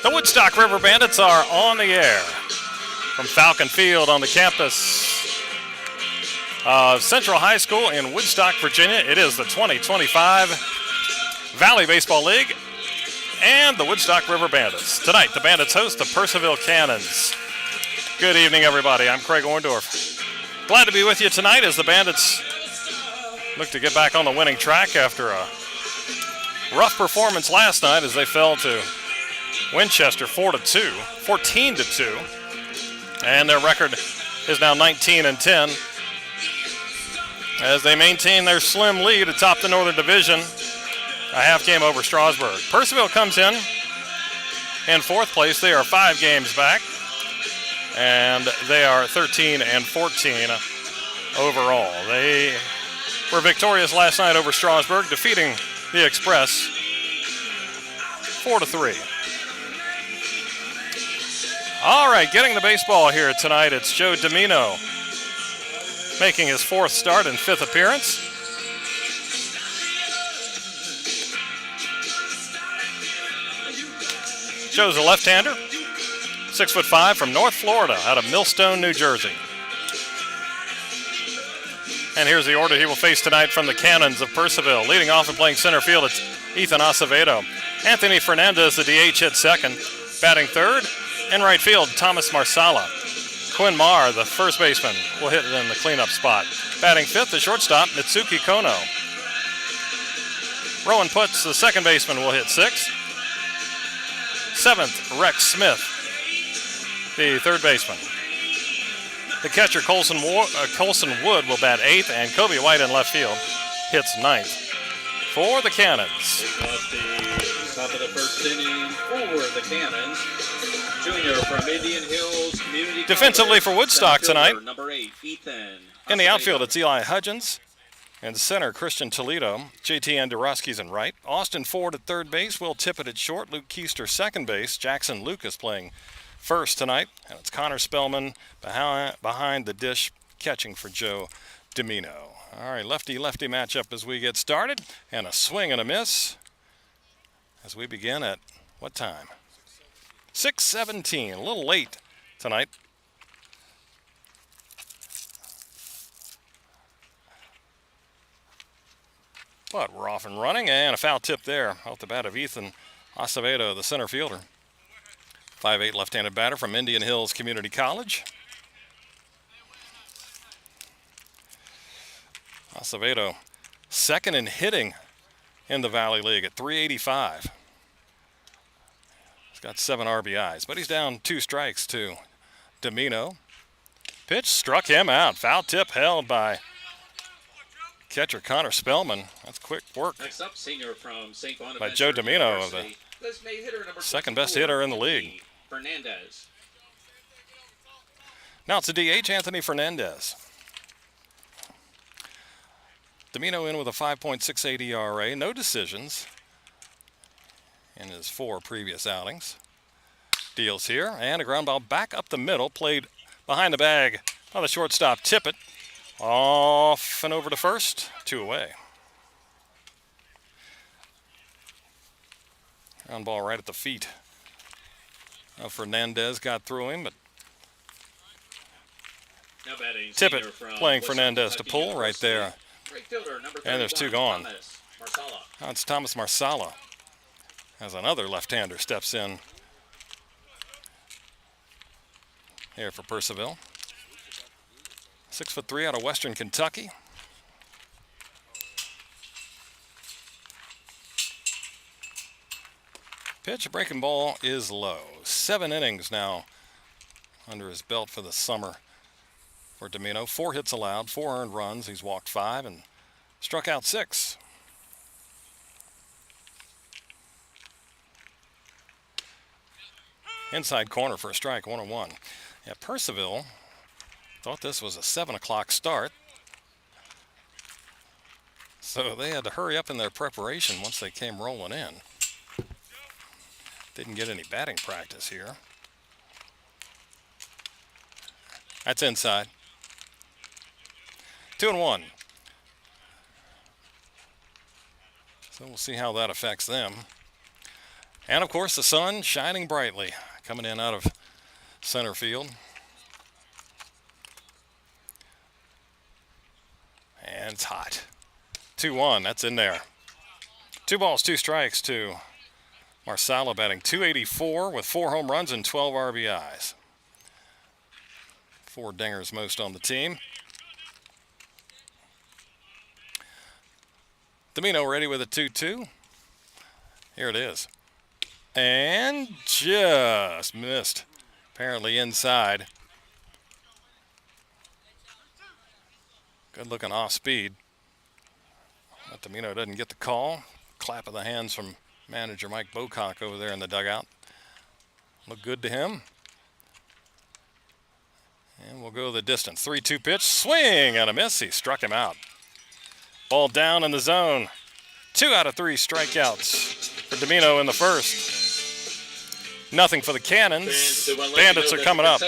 The Woodstock River Bandits are on the air from Falcon Field on the campus of Central High School in Woodstock, Virginia. It is the 2025 Valley Baseball League and the Woodstock River Bandits. Tonight, the Bandits host the Purcellville Cannons. Good evening, everybody. I'm Craig Orndorff. Glad to be with you tonight as the Bandits look to get back on the winning track after a rough performance last night as they fell to Winchester 14-2, and their record is now 19-10 as they maintain their slim lead atop the Northern Division, a half game over Strasburg. Purcellville comes in fourth place. They are 5 games back, and they are 13-14 overall. They were victorious last night over Strasburg, defeating the Express 4-3. All right, getting the baseball here tonight, it's Joe Domino making his 4th start and 5th appearance. Joe's a left-hander, 6'5" from North Florida, out of Millstone, New Jersey. And here's the order he will face tonight from the Cannons of Purcellville. Leading off and playing center field, it's Ethan Acevedo. Anthony Fernandez, the DH, hit second. Batting third, in right field, Thomas Marsala. Quinn Marr, the first baseman, will hit it in the cleanup spot. Batting fifth, the shortstop, Mitsuki Kono. Rowan Putz, the second baseman, will hit sixth. Seventh, Rex Smith, the third baseman. The catcher, Colson Wood, will bat eighth, and Kobe White in left field hits ninth for the Cannons. Off the top of the first inning for the Cannons, junior from Indian Hills Community Defensively College, for Woodstock tonight, number 8, Ethan. in the outfield, it's Eli Hudgens. In center, Christian Toledo. JT Andorowski's in right. Austin Ford at third base. Will Tippett at short. Luke Keister second base. Jackson Lucas playing first tonight. And it's Connor Spellman behind the dish catching for Joe Domino. All right, lefty-lefty matchup as we get started. And a swing and a miss as we begin at what time? 6:17. A little late tonight. But we're off and running, and a foul tip there off the bat of Ethan Acevedo, the center fielder. 5'8" left-handed batter from Indian Hills Community College. Acevedo, second in hitting in the Valley League at .385. He's got 7 RBIs, but he's down 2 strikes to Domino. Pitch struck him out. Foul tip held by catcher Connor Spellman. That's quick work. Next up, senior from St. By Bonaventure Joe Domino, the University, second best hitter in the league. Fernandez. Now it's a DH, Anthony Fernandez. Domino in with a 5.68 ERA, no decisions in his 4 previous outings. Deals here, and a ground ball back up the middle, played behind the bag by the shortstop Tippett. Off and over to first, 2 away. Ground ball right at the feet of Fernandez, got through him, but Now batting, Tippett playing Woodstock, Fernandez to Kentucky pull right University. there. Right fielder, number And there's 2 31, gone. Thomas Marsala. Now it's Thomas Marsala as another left-hander steps in here for Purcellville. 6'3" out of Western Kentucky. Pitch, breaking ball is low. 7 innings now under his belt for the summer for Domino. 4 hits allowed, 4 earned runs. He's walked 5 and struck out 6. Inside corner for a strike, 1-1. Yeah, Purcellville thought this was a 7 o'clock start, so they had to hurry up in their preparation once they came rolling in. Didn't get any batting practice here. That's inside. 2-1. So we'll see how that affects them. And, of course, the sun shining brightly coming in out of center field. And it's hot. 2-1, that's in there. 2 balls, 2 strikes to Marsala, batting .284 with 4 home runs and 12 RBIs. 4 dingers most on the team. Domino ready with a 2-2. Here it is. And just missed. Apparently inside. Good looking off speed. But Domino doesn't get the call. Clap of the hands from manager Mike Bocock over there in the dugout. Look good to him. And we'll go the distance. 3-2 pitch. Swing and a miss. He struck him out. Ball down in the zone. 2 out of 3 strikeouts for Domino in the first. Nothing for the Cannons. Bandits are coming up.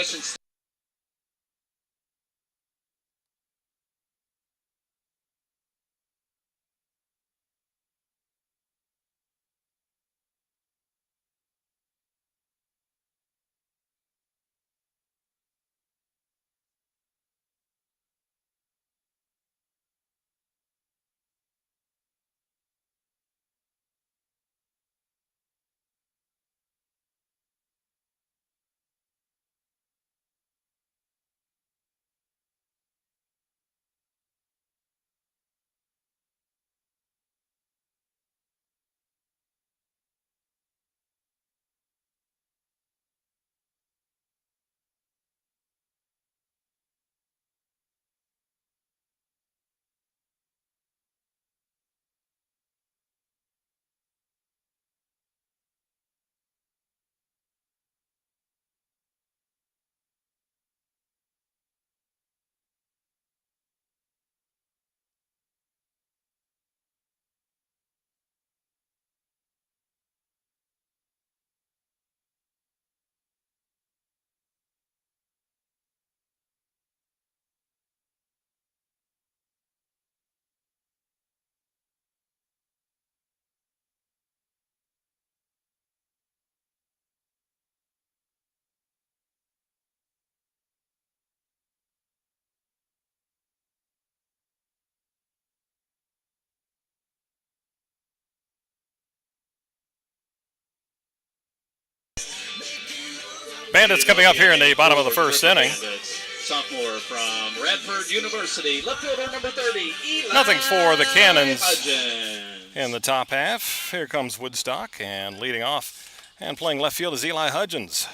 Bandits coming up here in the bottom of the first inning. Sophomore from Radford University, left fielder number 30, Eli Nothing for the Cannons Hudgens. in the top half. Here comes Woodstock, and leading off and playing left field is Eli Hudgens.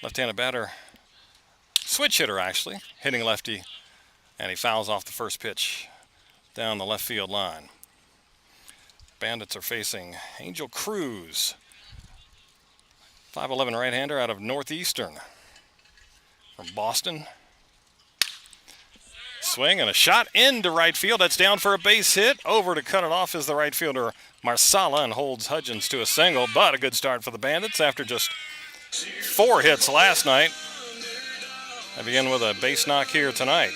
Left-handed batter, switch hitter actually, hitting lefty, and he fouls off the first pitch down the left field line. Bandits are facing Angel Cruz, 5'11" right-hander out of Northeastern from Boston. Swing and a shot into right field. That's down for a base hit. Over to cut it off is the right fielder Marsala and holds Hudgens to a single, but a good start for the Bandits after just 4 hits last night. They begin with a base knock here tonight.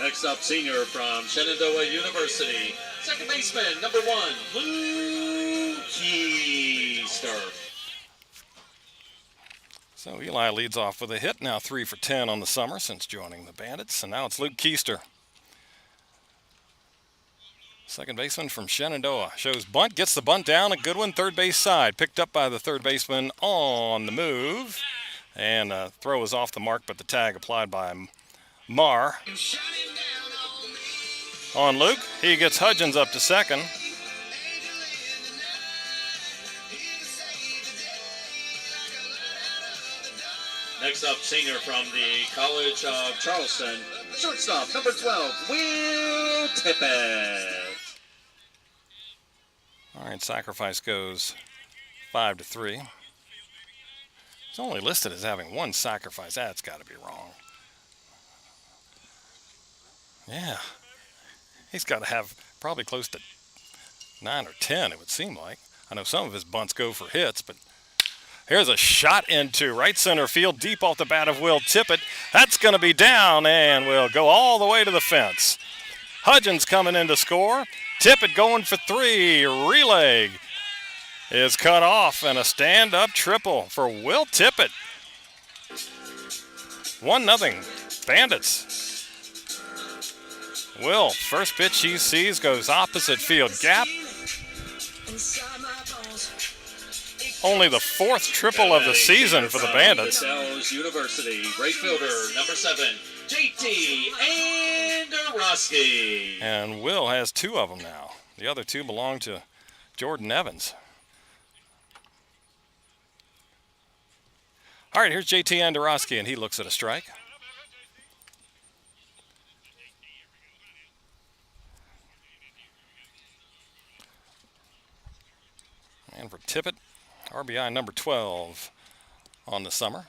Next up, senior from Shenandoah University, second baseman, number 1, Luke Keister. So Eli leads off with a hit, now 3 for 10 on the summer since joining the Bandits, and now it's Luke Keister. Second baseman from Shenandoah. Shows bunt, gets the bunt down, a good one, third base side. Picked up by the third baseman on the move. And throw is off the mark, but the tag applied by Marr. On Luke, he gets Hudgens up to second. Next up, senior from the College of Charleston, shortstop, number 12, Will Tippett. All right, sacrifice goes 5-3. It's only listed as having 1 sacrifice. That's got to be wrong. Yeah. He's got to have probably close to 9 or 10, it would seem like. I know some of his bunts go for hits, but here's a shot into right center field, deep off the bat of Will Tippett. That's going to be down and will go all the way to the fence. Hudgens coming in to score. Tippett going for 3. Releg is cut off, and a stand-up triple for Will Tippett. 1-0 Bandits. Will, first pitch he sees goes opposite field gap. Only the 4th triple of the season for the Bandits. Dallas University, right fielder, number 7, JT Andorowski. And Will has 2 of them now. The other 2 belong to Jordan Evans. All right, here's JT Andorowski, and he looks at a strike. And for Tippett, RBI number 12 on the summer.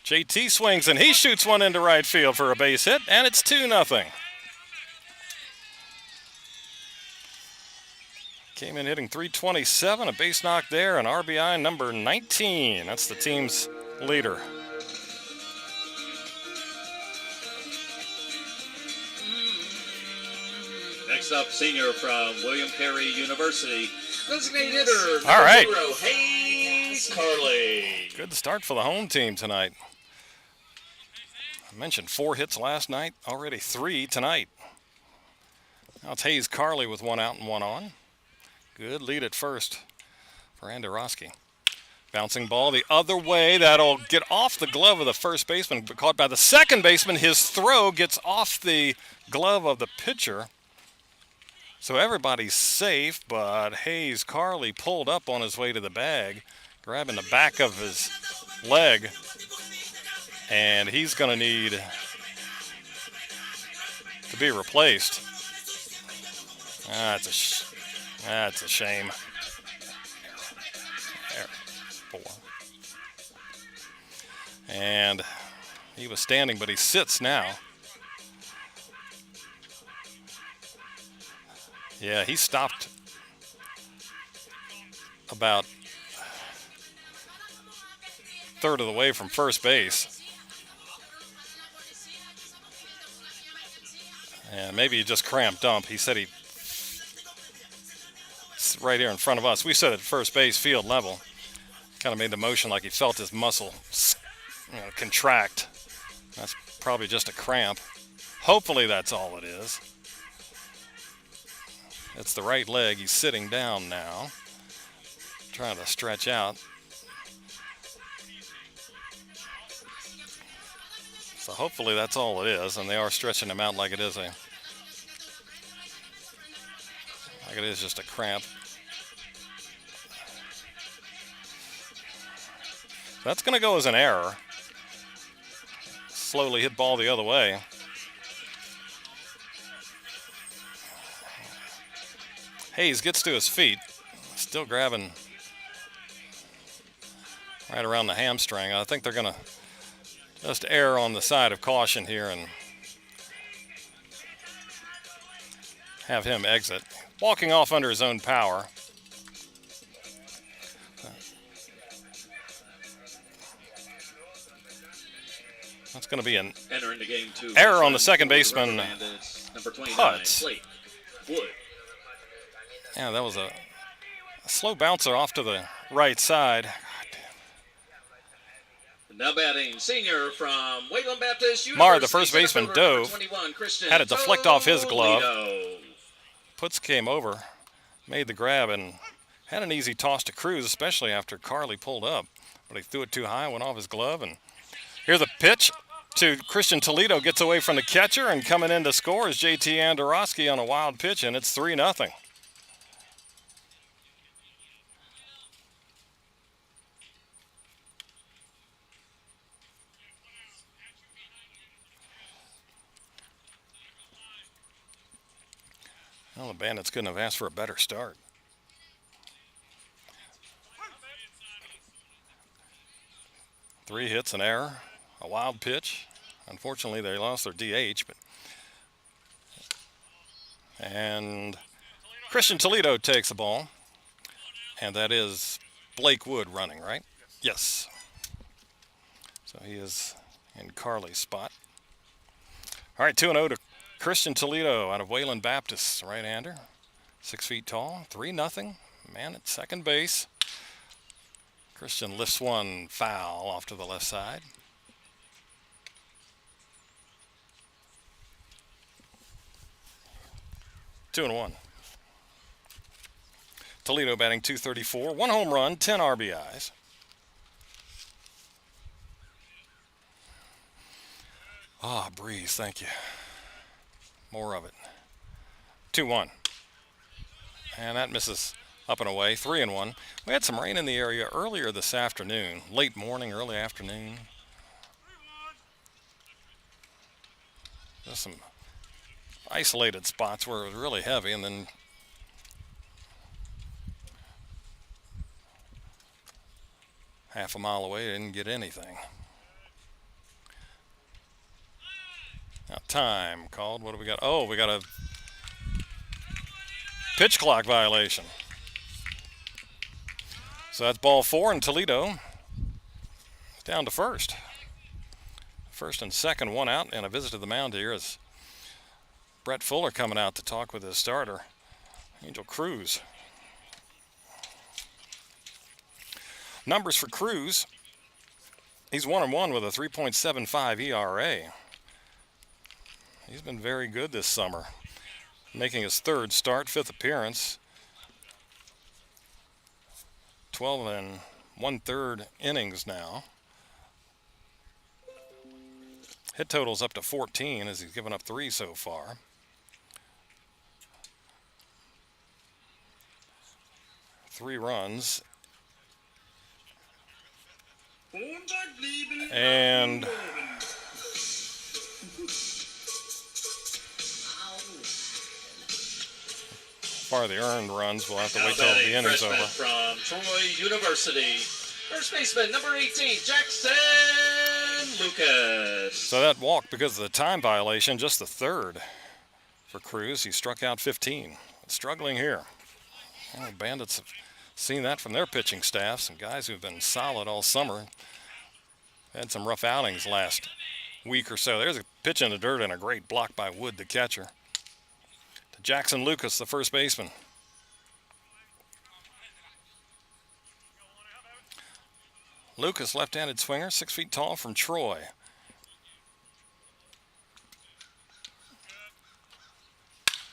JT swings, and he shoots one into right field for a base hit, and it's 2-0. Came in hitting .327, a base knock there, and RBI number 19. That's the team's leader. Next up, senior from William Carey University, designated hitter, All right. Hayes Carley. Good start for the home team tonight. I mentioned 4 hits last night, already 3 tonight. Now it's Hayes Carley with 1 out and 1 on. Good lead at first for Andorowski. Bouncing ball the other way. That'll get off the glove of the first baseman, but caught by the second baseman. His throw gets off the glove of the pitcher. So everybody's safe, but Hayes Carley pulled up on his way to the bag, grabbing the back of his leg, and he's going to need to be replaced. That's a shame. There, 4. And he was standing, but he sits now. Yeah, he stopped about 1/3 of the way from first base. And maybe he just cramped up. He said it's right here in front of us. We said at first base, field level. Kind of made the motion like he felt his muscle contract. That's probably just a cramp. Hopefully that's all it is. It's the right leg. He's sitting down now, trying to stretch out. So hopefully that's all it is, and they are stretching him out like it is just a cramp. That's going to go as an error. Slowly hit ball the other way. Hayes gets to his feet, still grabbing right around the hamstring. I think they're going to just err on the side of caution here and have him exit. Walking off under his own power. That's going to be an Entering the game too, error on the second baseman, number 29, Putz. Blake Wood. Yeah, that was a slow bouncer off to the right side. Now batting, senior from Wayland Baptist University. Mar, the first baseman, center dove, fielder, number 21, Christian had it deflect off his glove. Toledo. Putz came over, made the grab, and had an easy toss to Cruz, especially after Carley pulled up. But he threw it too high, went off his glove, and here's a pitch to Christian Toledo. Gets away from the catcher, and coming in to score is JT Andorowski on a wild pitch, and it's 3-0. Well, the Bandits couldn't have asked for a better start. Three hits, an error, a wild pitch. Unfortunately, they lost their DH, and Christian Toledo takes the ball, and that is Blake Wood running, right? Yes. So he is in Carley's spot. All right, 2-0 to Christian Toledo out of Wayland Baptist, right-hander, 6 feet tall, 3-0. Man at second base. Christian lifts one foul off to the left side. Two and one. Toledo batting .234, 1 home run, 10 RBIs. Breeze, thank you. More of it. 2-1. And that misses up and away, 3 and 1. We had some rain in the area earlier this afternoon, late morning, early afternoon. Just some isolated spots where it was really heavy, and then half a mile away, didn't get anything. Now time called. What do we got? Oh, we got a pitch clock violation. So that's ball 4, and Toledo down to first. First and second, one out, and a visit to the mound here is Brett Fuller coming out to talk with his starter, Angel Cruz. Numbers for Cruz. He's 1-1 with a 3.75 ERA. He's been very good this summer, making his third start, 5th appearance. 12 and 1/3 innings now. Hit total's up to 14 as he's given up 3 so far. Three runs. And far the earned runs, we'll have to wait till the inning's over. From Troy University, first baseman number 18, Jackson Lucas. So that walk because of the time violation, just the third for Cruz. He struck out 15. Struggling here. Well, the Bandits have seen that from their pitching staff. Some guys who've been solid all summer. Had some rough outings last week or so. There's a pitch in the dirt and a great block by Wood, the catcher. To Jackson Lucas, the first baseman. Lucas, left-handed swinger, 6 feet tall, from Troy.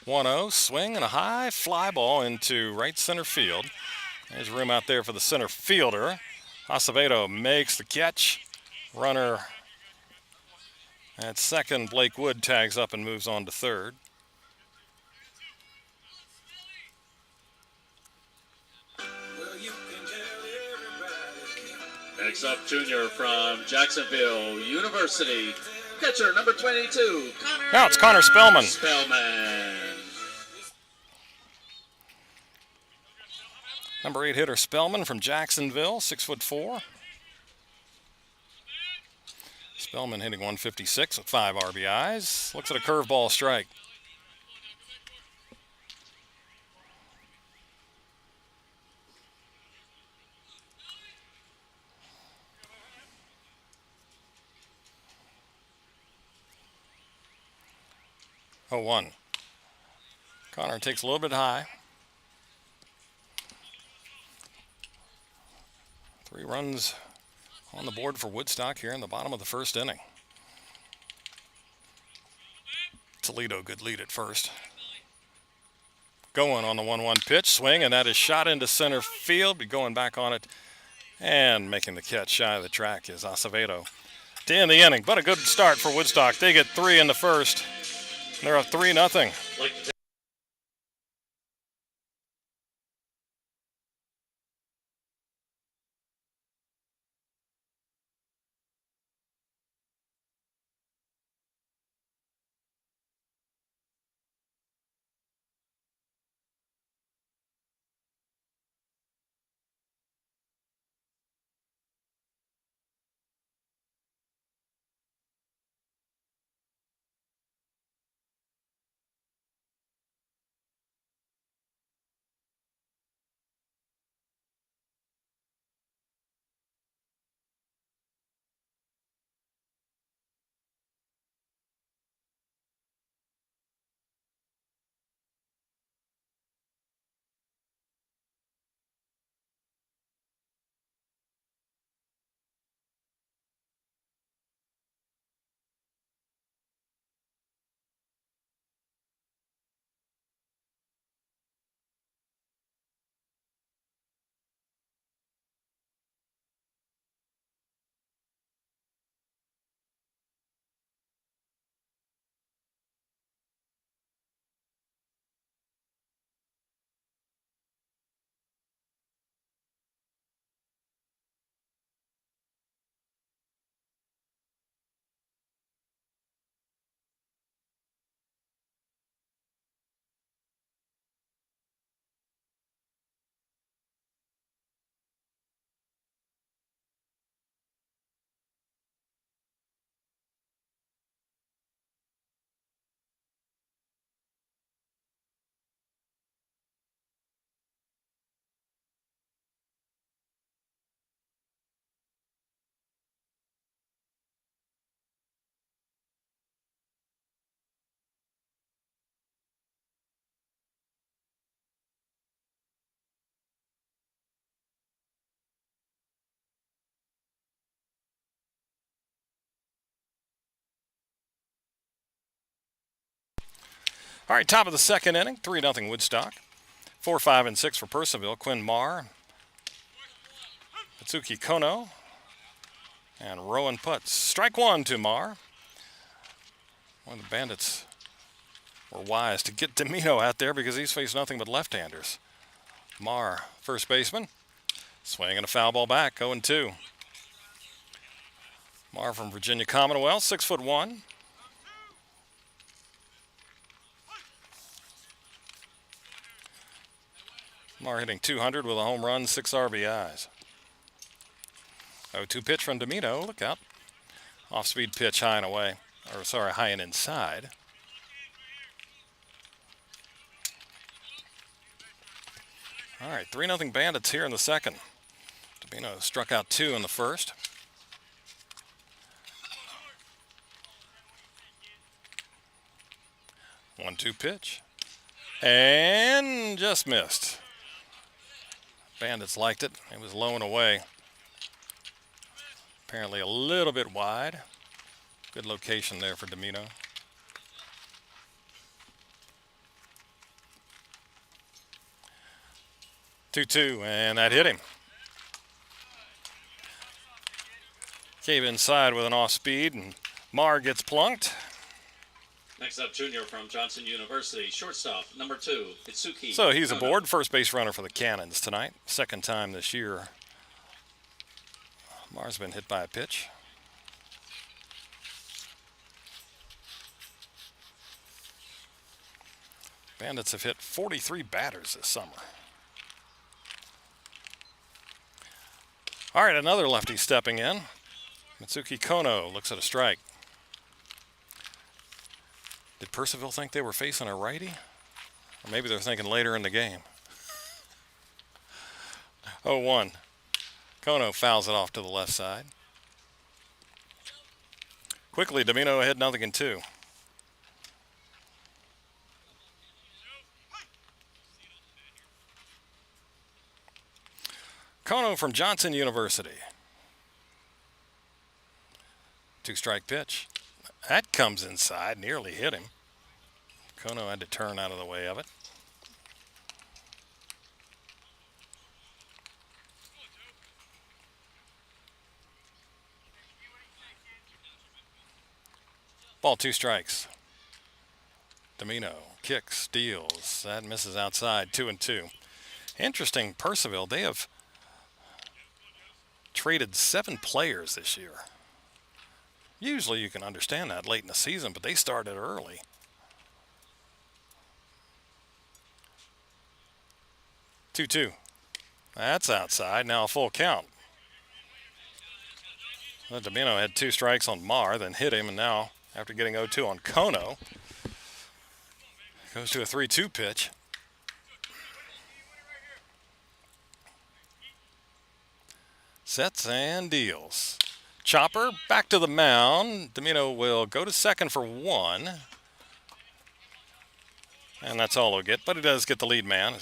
One-0, swing and a high fly ball into right center field. There's room out there for the center fielder. Acevedo makes the catch. Runner at second, Blake Wood tags up and moves on to third. Next up, junior from Jacksonville University, catcher number 22, Connor. Now it's Connor Spellman. Number 8 hitter Spellman from Jacksonville, 6'4". Spellman hitting 156 with 5 RBIs. Looks at a curveball strike. Oh, 1. Connor takes a little bit high. 3 runs on the board for Woodstock here in the bottom of the first inning. Toledo, good lead at first. Going on the 1-1 pitch, swing, and that is shot into center field. Be going back on it and making the catch shy of the track is Acevedo to end the inning. But a good start for Woodstock. They get 3 in the first. They're up 3-0. All right, top of the second inning, 3-0 Woodstock. 4, 5, and 6 for Purcellville. Quinn Marr, Atsuki Kono, and Rowan Putz. Strike one to Marr. One of the Bandits were wise to get Domino out there because he's faced nothing but left-handers. Marr, first baseman, swinging a foul ball back, 0-2. Marr from Virginia Commonwealth, 6'1". Marr hitting 200 with a home run, 6 RBIs. 0-2 pitch from Domino. Look out. Off-speed pitch high and away. Or, sorry, high and inside. All right, 3-0 Bandits here in the second. Domino struck out 2 in the first. One-two pitch. And just missed. Bandits liked it. It was low and away. Apparently a little bit wide. Good location there for Domino. Two, and that hit him. Cave inside with an off speed, and Marr gets plunked. Next up, junior from Johnson University, shortstop, number 2, Itsuki. So he's aboard, first base runner for the Cannons tonight. Second time this year. Marr's been hit by a pitch. Bandits have hit 43 batters this summer. All right, another lefty stepping in. Mitsuki Kono looks at a strike. Did Purcellville think they were facing a righty? Or maybe they're thinking later in the game. 0-1. Kono fouls it off to the left side. Quickly, Domino ahead 0-2. Kono from Johnson University. 2-strike pitch. That comes inside, nearly hit him. Kono had to turn out of the way of it. Ball, 2 strikes. Domino kicks, steals. That misses outside, 2-2. Interesting, Purcellville, they have traded 7 players this year. Usually you can understand that late in the season, but they started early. Two. That's outside. Now a full count. Well, Domino had 2 strikes on Marr, then hit him, and now, after getting 0-2 on Kono, goes to a 3-2 pitch. Sets and deals. Chopper back to the mound. Domino will go to second for 1. And that's all he'll get, but he does get the lead man.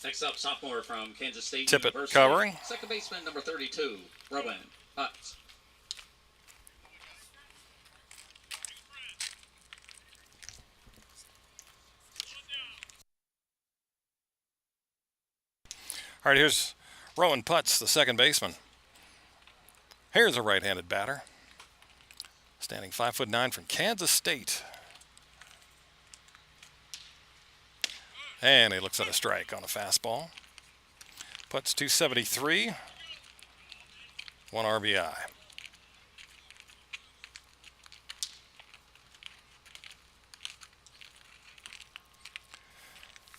Next up, sophomore from Kansas State Tippett University. covering. Second baseman, number 32, Rowan Putz. All right, here's Rowan Putz, the second baseman. Here's a right-handed batter. Standing 5'9" from Kansas State. And he looks at a strike on a fastball. Putz 273, 1 RBI.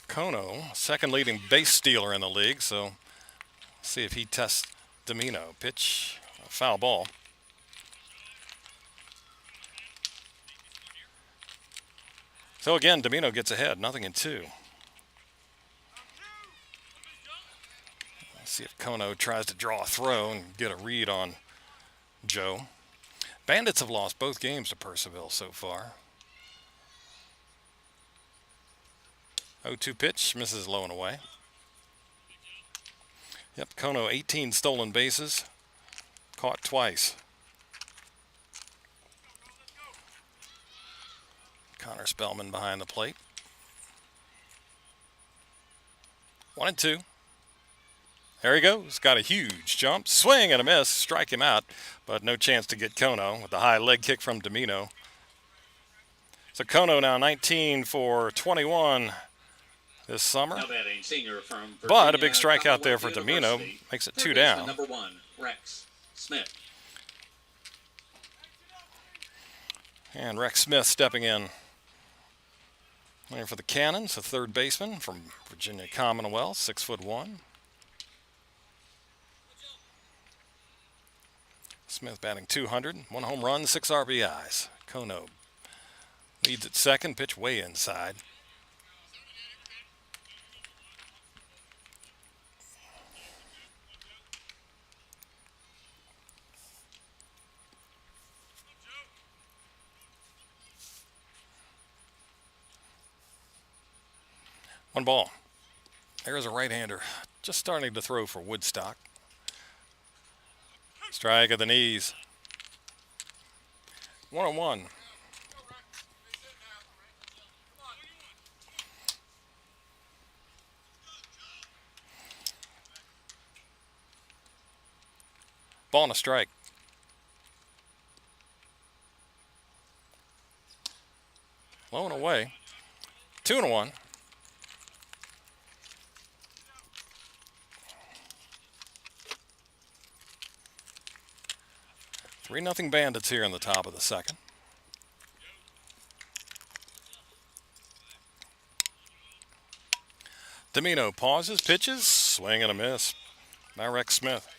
Kono, second leading base stealer in the league, so see if he tests Domino. Pitch, a foul ball. So again, Domino gets ahead, 0-2. Let's see if Kono tries to draw a throw and get a read on Joe. Bandits have lost both games to Purcellville so far. 0-2 pitch, misses low and away. Yep, Kono 18 stolen bases, caught twice. Connor Spellman behind the plate. 1-2. There he goes. Got a huge jump. Swing and a miss. Strike him out, but no chance to get Kono with the high leg kick from Domino. So Kono now 19 for 21 this summer. Now batting, senior from Virginia, But a big strikeout there for Domino. University. Makes it Third 2 baseman, down. Number 1, Rex Smith. And Rex Smith stepping in. Playing for the Cannons, a third baseman from Virginia Commonwealth, 6'1". Smith batting 200, 1 home run, 6 RBIs. Kono leads at second, pitch way inside. One ball. There's a right-hander just starting to throw for Woodstock. Strike at the knees. 1-1. Ball and a strike. Low and away. 2-1. 3-0 Bandits here in the top of the second. Domino pauses, pitches, swing and a miss by Rex Smith.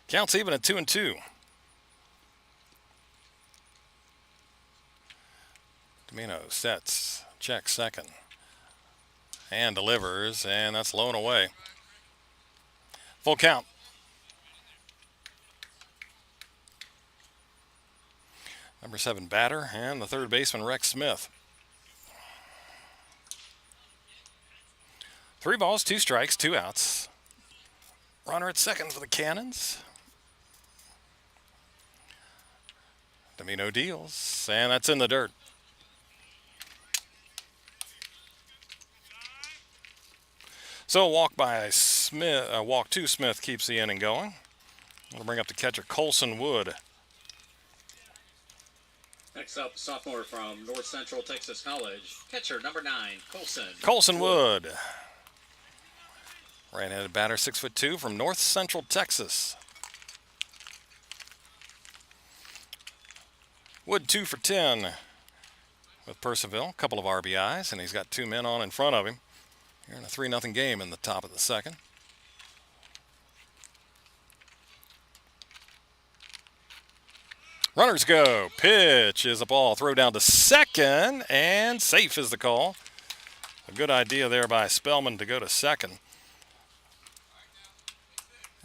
Counts even at 2-2. Domino sets, checks second, and delivers, and that's low and away. Full count. Number 7 batter and the third baseman Rex Smith. 3 balls, 2 strikes, 2 outs. Runner at second for the Cannons. Domino deals, and that's in the dirt. So a walk by Smith, walk to Smith keeps the inning going. We'll bring up the catcher Colson Wood. Next up, sophomore from North Central Texas College, catcher number 9, Colson. Colson Wood. Right-handed batter, 6'2", from North Central Texas. Wood 2 for 10 with Purcellville. A couple of RBIs, and he's got 2 men on in front of him. Here in a 3-0 game in the top of the second. Runners go. Pitch is a ball. Throw down to second, and safe is the call. A good idea there by Spellman to go to second.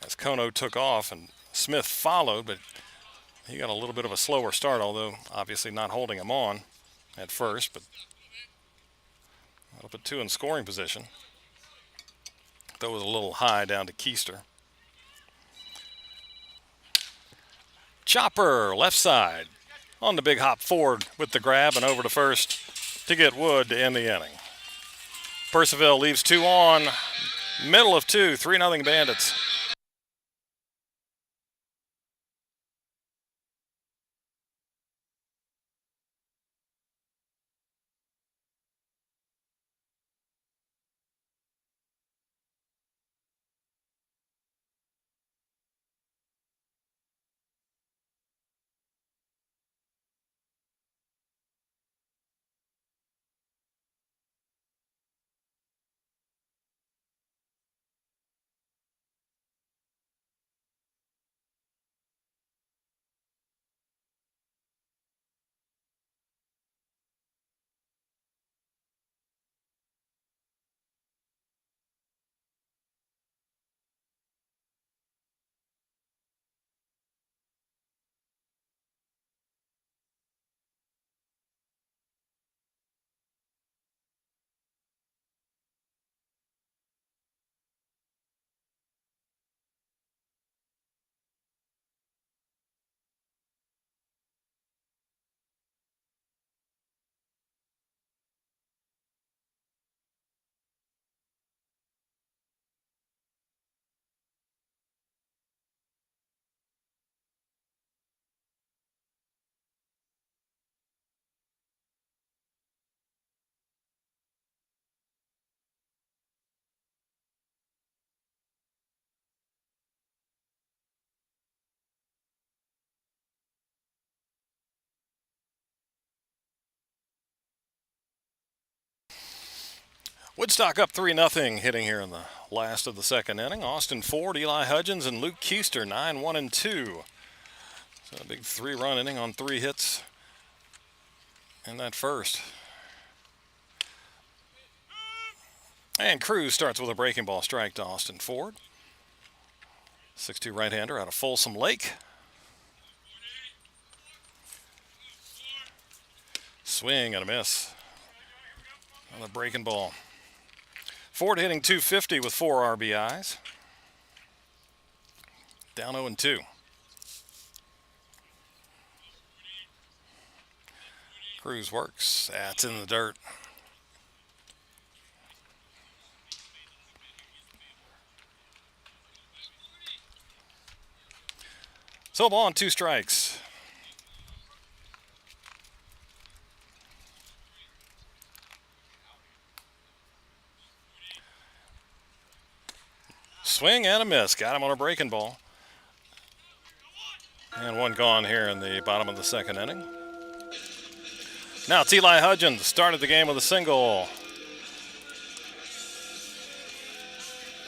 As Kono took off and Smith followed, but he got a little bit of a slower start, although obviously not holding him on at first, but that'll put 2 in scoring position. That was a little high down to Keister. Chopper, left side, on the big hop forward with the grab and over to first to get Wood to end the inning. Purcellville leaves 2 on, middle of 2, 3-0 Bandits. Woodstock up 3-0, hitting here in the last of the second inning. Austin Ford, Eli Hudgens, and Luke Keister, 9-1 and 2. So a big 3-run inning on 3 hits in that first. And Cruz starts with a breaking ball strike to Austin Ford. 6'2" right-hander out of Folsom Lake. Swing and a miss on the breaking ball. Ford hitting .250 with 4 RBIs. Down 0-2. Cruz works. That's in the dirt. So ball and 2 strikes. Swing and a miss. Got him on a breaking ball. And 1 gone here in the bottom of the second inning. Now it's Eli Hudgens. Started the game with a single.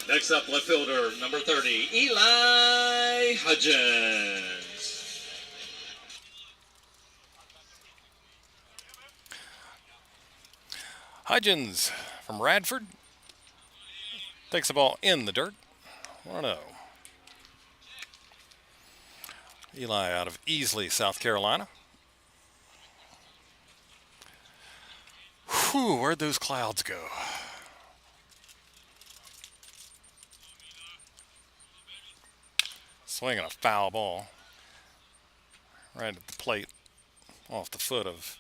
Next up, left fielder, number 30, Eli Hudgens. Hudgens from Radford takes the ball in the dirt. 1-0. Eli out of Easley, South Carolina. Whew, where'd those clouds go? Swinging a foul ball right at the plate off the foot of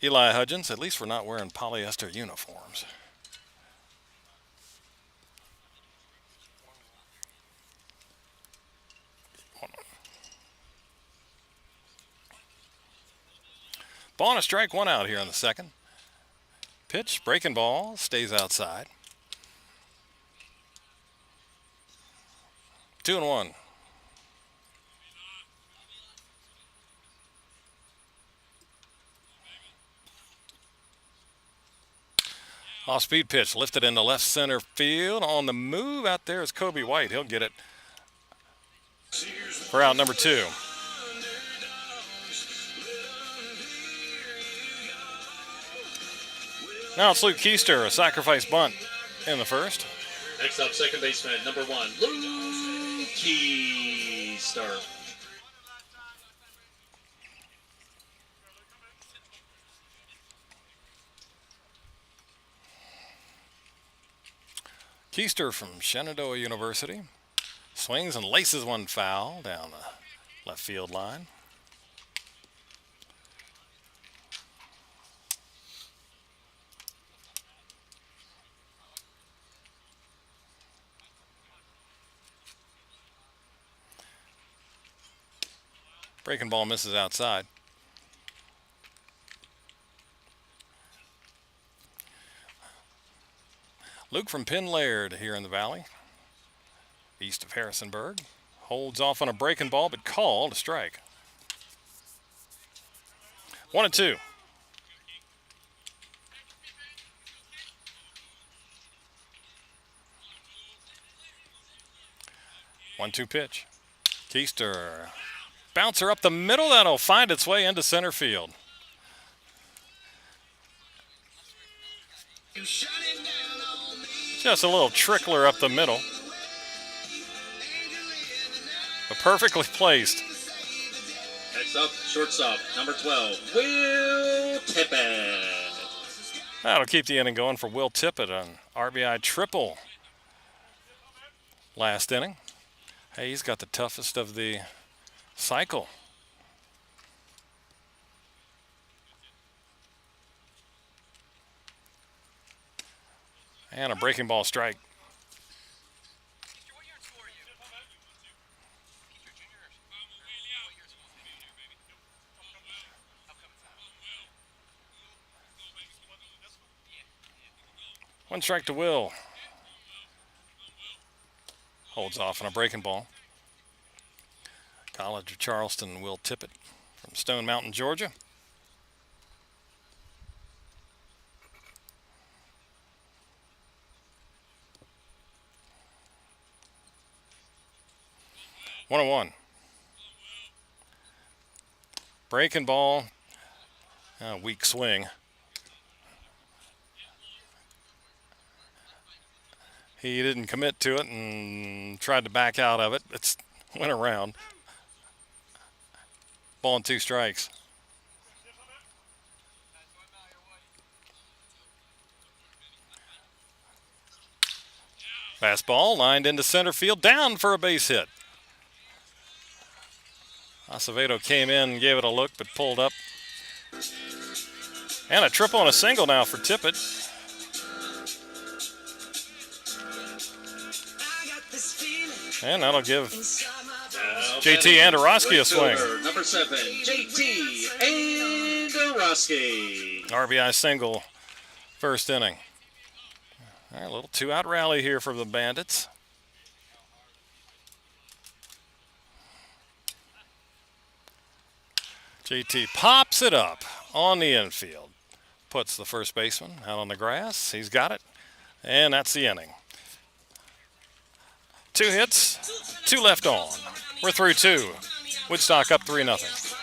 Eli Hudgens. At least we're not wearing polyester uniforms. Ball and a strike, 1 out here in the second. Pitch, breaking ball, stays outside. 2-1. Off-speed pitch, lifted into left center field. On the move out there is Kobe White. He'll get it for out number 2. Now it's Luke Keister, a sacrifice bunt in the first. Next up, second baseman, number 1, Luke Keister. Keister from Shenandoah University swings and laces 1 foul down the left field line. Breaking ball misses outside. Luke from Penn Laird here in the valley, east of Harrisonburg, holds off on a breaking ball but called a strike. 1-2. One-two pitch. Keister. Bouncer up the middle. That'll find its way into center field. Just a little trickler up the middle. But perfectly placed. Next up, shortstop, number 12, Will Tippett. That'll keep the inning going for Will Tippett, an RBI triple last inning. Hey, he's got the toughest of the cycle. And a breaking ball strike. One strike to Will. Holds off on a breaking ball. College of Charleston, Will Tippett from Stone Mountain, Georgia. 1-1. Breaking ball. Weak swing. He didn't commit to it and tried to back out of it. It went around. Ball and 2 strikes. Fastball lined into center field, down for a base hit. Acevedo came in and gave it a look, but pulled up. And a triple and a single now for Tippett. And that'll give JT Andorowski a swing. Number 7, JT Andorowski. RBI single, first inning. All right, a little 2-out rally here for the Bandits. JT pops it up on the infield. Puts the first baseman out on the grass. He's got it. And that's the inning. 2 hits, 2 left on. We're through 2. Woodstock up 3-0.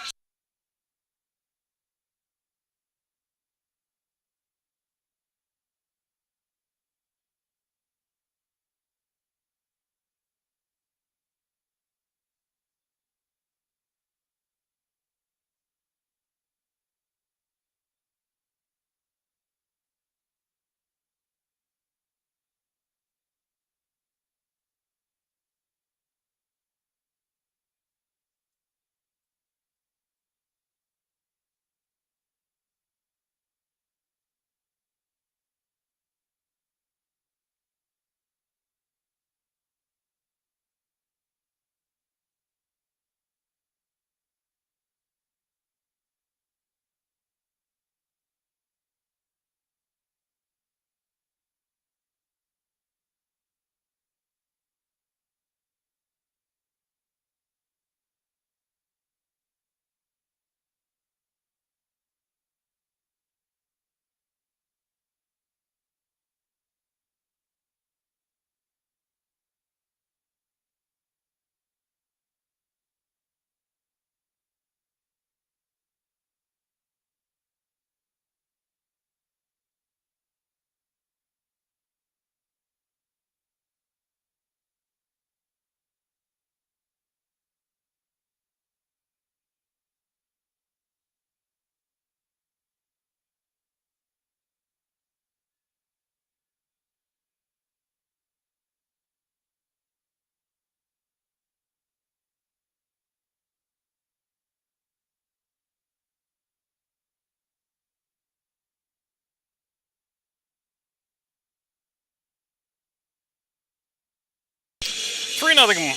Nothing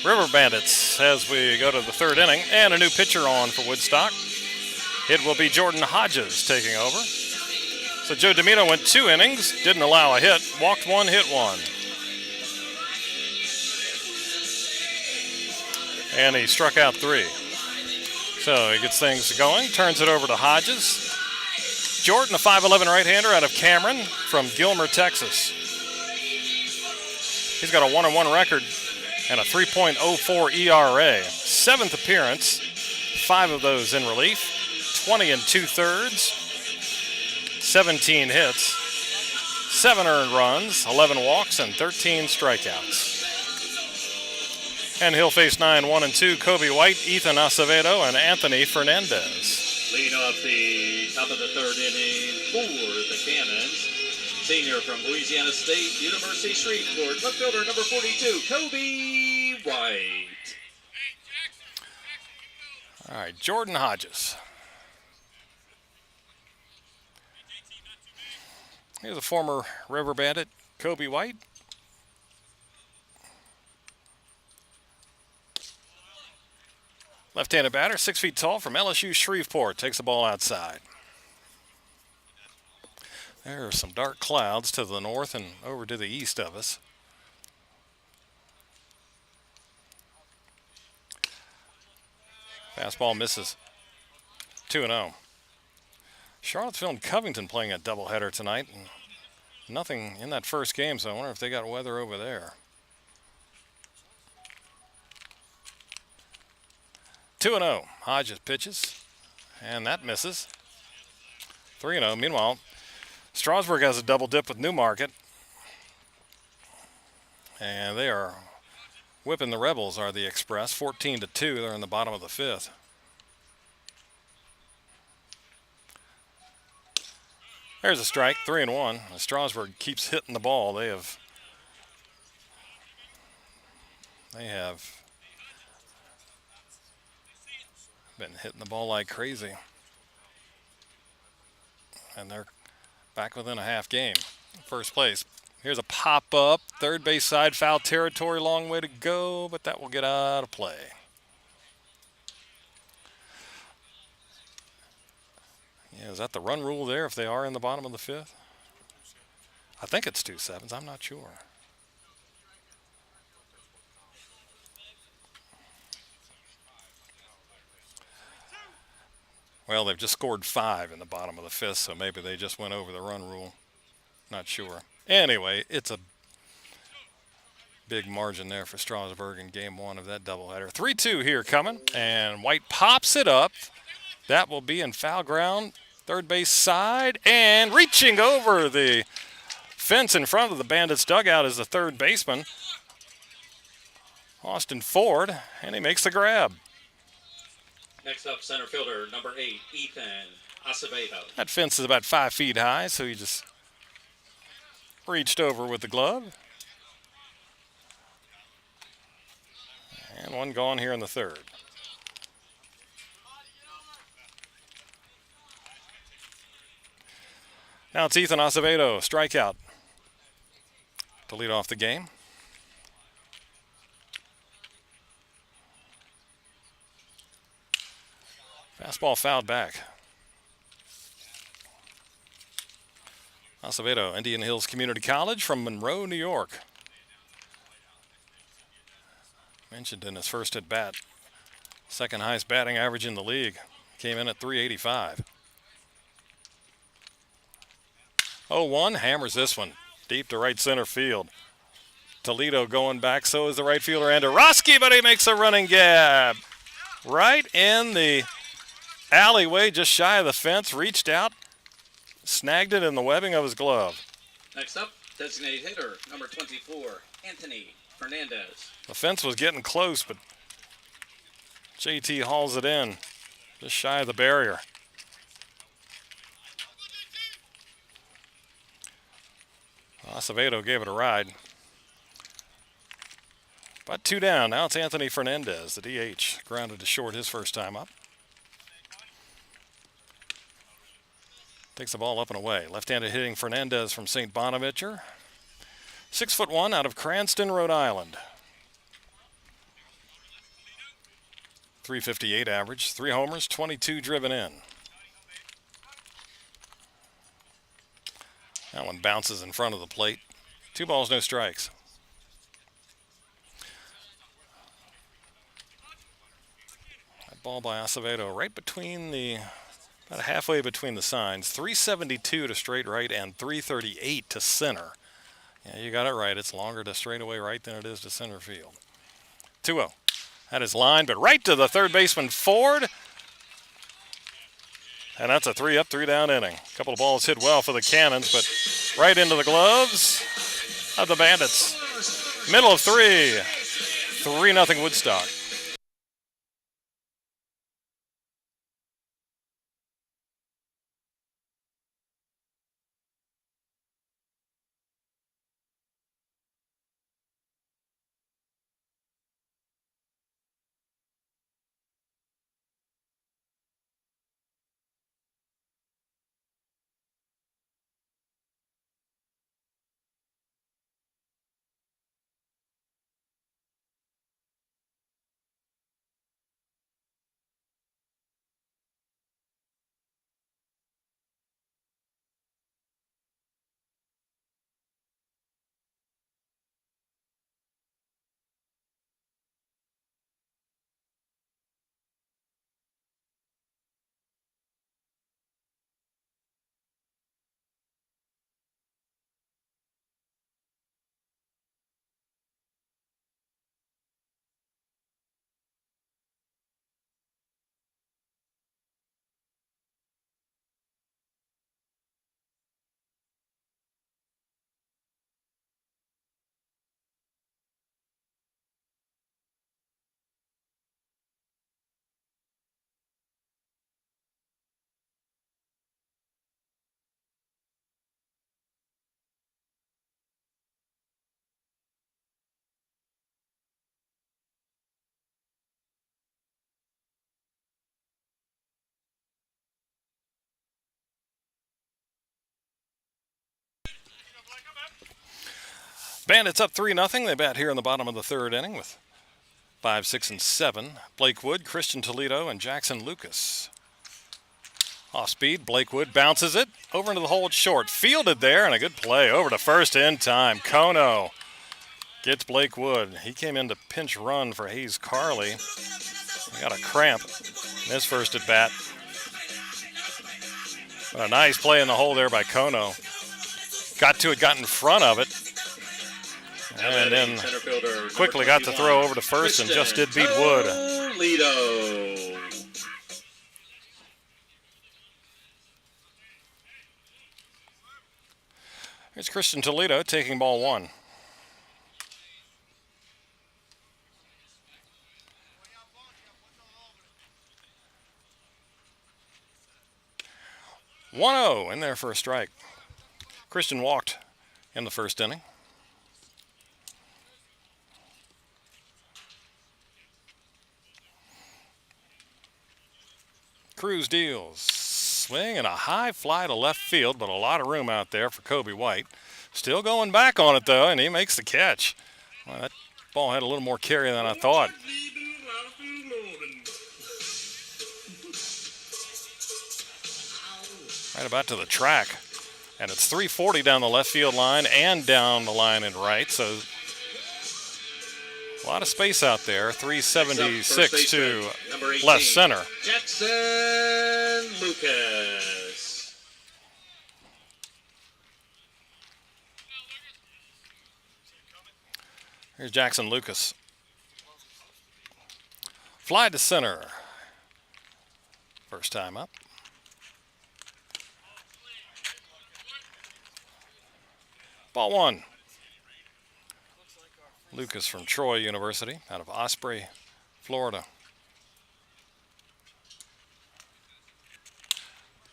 River Bandits as we go to the 3rd inning, and a new pitcher on for Woodstock. It will be Jordan Hodges taking over. So Joe Domino went 2 innings, didn't allow a hit, walked 1, hit 1. And he struck out 3. So he gets things going, turns it over to Hodges. Jordan, a 5'11" right-hander out of Cameron from Gilmer, Texas. He's got a 1-1 record and a 3.04 ERA. 7th appearance, 5 of those in relief, 20 2/3, 17 hits, 7 earned runs, 11 walks, and 13 strikeouts. And he'll face 9-1-2 Kobe White, Ethan Acevedo, and Anthony Fernandez. Leading off the top of the 3rd inning for the Cannons. Senior from Louisiana State University Shreveport, left fielder number 42, Kobe White. All right, Jordan Hodges. Here's a former River Bandit, Kobe White. Left-handed batter, 6 feet tall from LSU Shreveport, takes the ball outside. There are some dark clouds to the north and over to the east of us. Fastball misses. 2-0. Charlottesville and Covington playing a doubleheader tonight. And nothing in that first game, so I wonder if they got weather over there. 2-0. Hodges pitches, and that misses. 3-0. Meanwhile, Strasburg has a double dip with Newmarket, and they are whipping the Rebels, are the Express. 14-2. They're in the bottom of the fifth. There's a strike, 3-1. Strasburg keeps hitting the ball. They have been hitting the ball like crazy. And they're back within a half game. First place. Here's a pop-up. Third base side, foul territory. Long way to go, but that will get out of play. Yeah, is that the run rule there if they are in the bottom of the fifth? I think it's 2-7s. I'm not sure. Well, they've just scored 5 in the bottom of the fifth, so maybe they just went over the run rule. Not sure. Anyway, it's a big margin there for Strasburg in game 1 of that doubleheader. 3-2 here coming, and White pops it up. That will be in foul ground, third base side, and reaching over the fence in front of the Bandits dugout is the third baseman, Austin Ford, and he makes the grab. Next up, center fielder, number 8, Ethan Acevedo. That fence is about 5 feet high, so he just reached over with the glove. And one gone here in the third. Now it's Ethan Acevedo, strikeout to lead off the game. Fastball fouled back. Acevedo, Indian Hills Community College from Monroe, New York. Mentioned in his first at bat. Second highest batting average in the league. Came in at .385. 0-1, hammers this one. Deep to right center field. Toledo going back, so is the right fielder Andorowski, but he makes a running grab. Right in the alleyway, just shy of the fence, reached out, snagged it in the webbing of his glove. Next up, designated hitter, number 24, Anthony Fernandez. The fence was getting close, but JT hauls it in, just shy of the barrier. Acevedo gave it a ride. But 2 down. Now it's Anthony Fernandez, the DH. Grounded to short his first time up. Takes the ball up and away. Left-handed hitting Fernandez from St. Bonaventure. 6'1" out of Cranston, Rhode Island. .358 average, 3 homers, 22 driven in. That one bounces in front of the plate. 2 balls, no strikes. That ball by Acevedo right between about halfway between the signs. 372 to straight right and 338 to center. Yeah, you got it right. It's longer to straightaway right than it is to center field. 2-0. That is lined, but right to the third baseman, Ford. And that's a 3-up, 3-down inning. A couple of balls hit well for the Cannons, but right into the gloves of the Bandits. Middle of 3. 3-0 Woodstock. Bandits up 3-0. They bat here in the bottom of the third inning with 5, 6, and 7. Blake Wood, Christian Toledo, and Jackson Lucas. Off speed, Blake Wood bounces it over into the hold short. Fielded there, and a good play over to first in time. Kono gets Blake Wood. He came in to pinch run for Hayes Carley. He got a cramp in his first at bat. A nice play in the hole there by Kono. Got to it, got in front of it, and then quickly got the throw over to first and just did beat Wood. Toledo. Here's Christian Toledo taking ball 1. "1-0" in there for a strike. Christian walked in the first inning. Cruz deals. Swing and a high fly to left field, but a lot of room out there for Kobe White. Still going back on it, though, and he makes the catch. Well, that ball had a little more carry than I thought. Right about to the track. And it's 340 down the left field line and down the line in right, so a lot of space out there. 376 to left center. Jackson Lucas. Here's Jackson Lucas. Fly to center. First time up. Ball 1. Lucas from Troy University out of Osprey, Florida.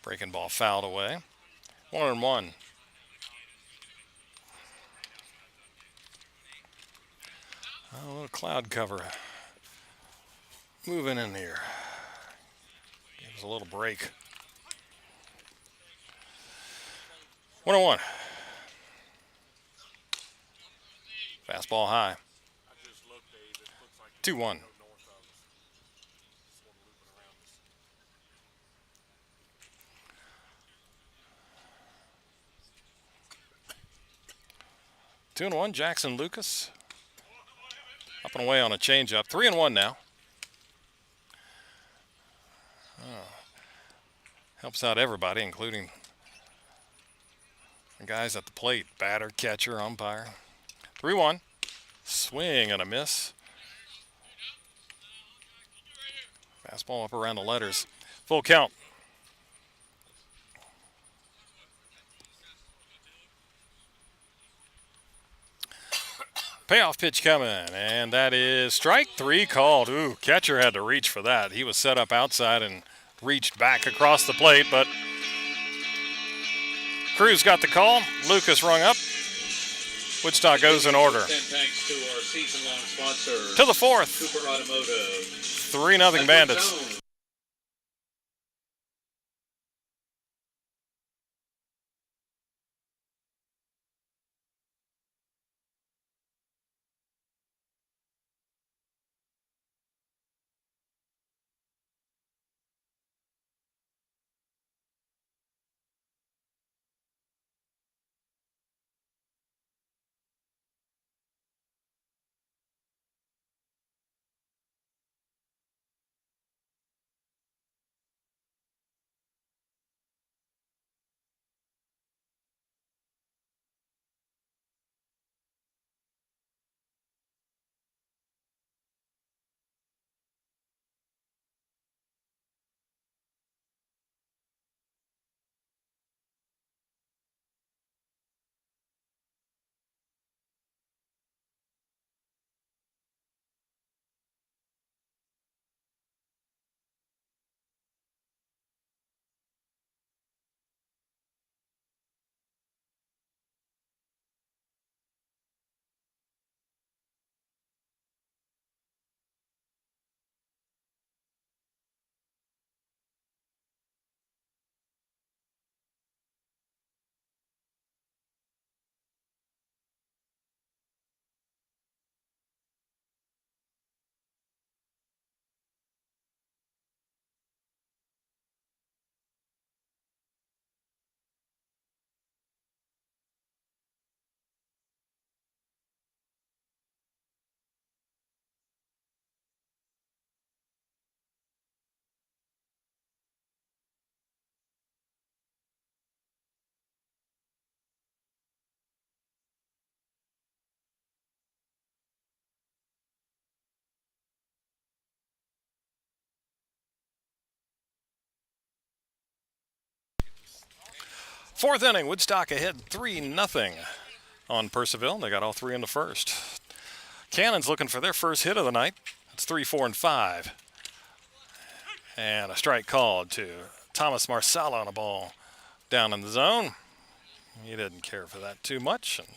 Breaking ball fouled away. 1-1. A little cloud cover moving in here. Gives a little break. 1-1. Fastball high. 2-1. Two and one, Jackson Lucas. Up and away on a changeup. 3-1 now. Helps out everybody, including the guys at the plate. Batter, catcher, umpire. 3-1. Swing and a miss. Fastball up around the letters. Full count. Payoff pitch coming, and that is strike 3 called. Ooh, catcher had to reach for that. He was set up outside and reached back across the plate, but Cruz got the call. Lucas rung up. Woodstock goes in order. Thanks to our season-long sponsor, To the fourth. Cooper Automotive. 3-0 Bandits. Fourth inning, Woodstock ahead 3-0 on Purcellville. They got all three in the first. Cannon's looking for their first hit of the night. It's 3, 4, and 5. And a strike called to Thomas Marsala on a ball down in the zone. He didn't care for that too much and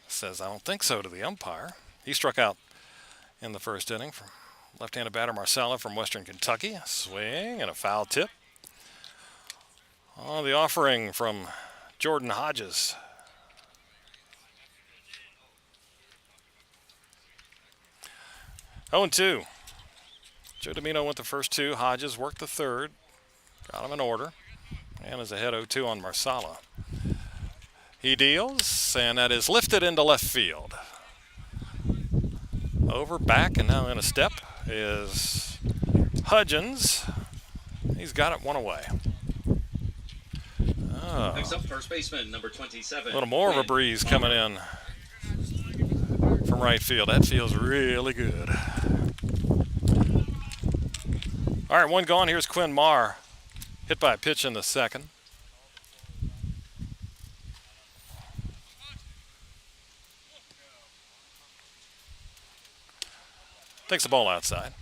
says, I don't think so, to the umpire. He struck out in the first inning from left-handed batter Marsala from Western Kentucky. A swing and a foul tip. Oh, the offering from Jordan Hodges. Oh, and 2. Joe Domino went the first 2. Hodges worked the third. Got him in order. And is ahead 0-2 on Marsala. He deals, and that is lifted into left field. Over, back, and now in a step is Hudgens. He's got it one away. Oh. Next up, first baseman, number 27. A little more of a breeze coming in from right field. That feels really good. All right, one gone. Here's Quinn Marr. Hit by a pitch in the second. Takes the ball outside.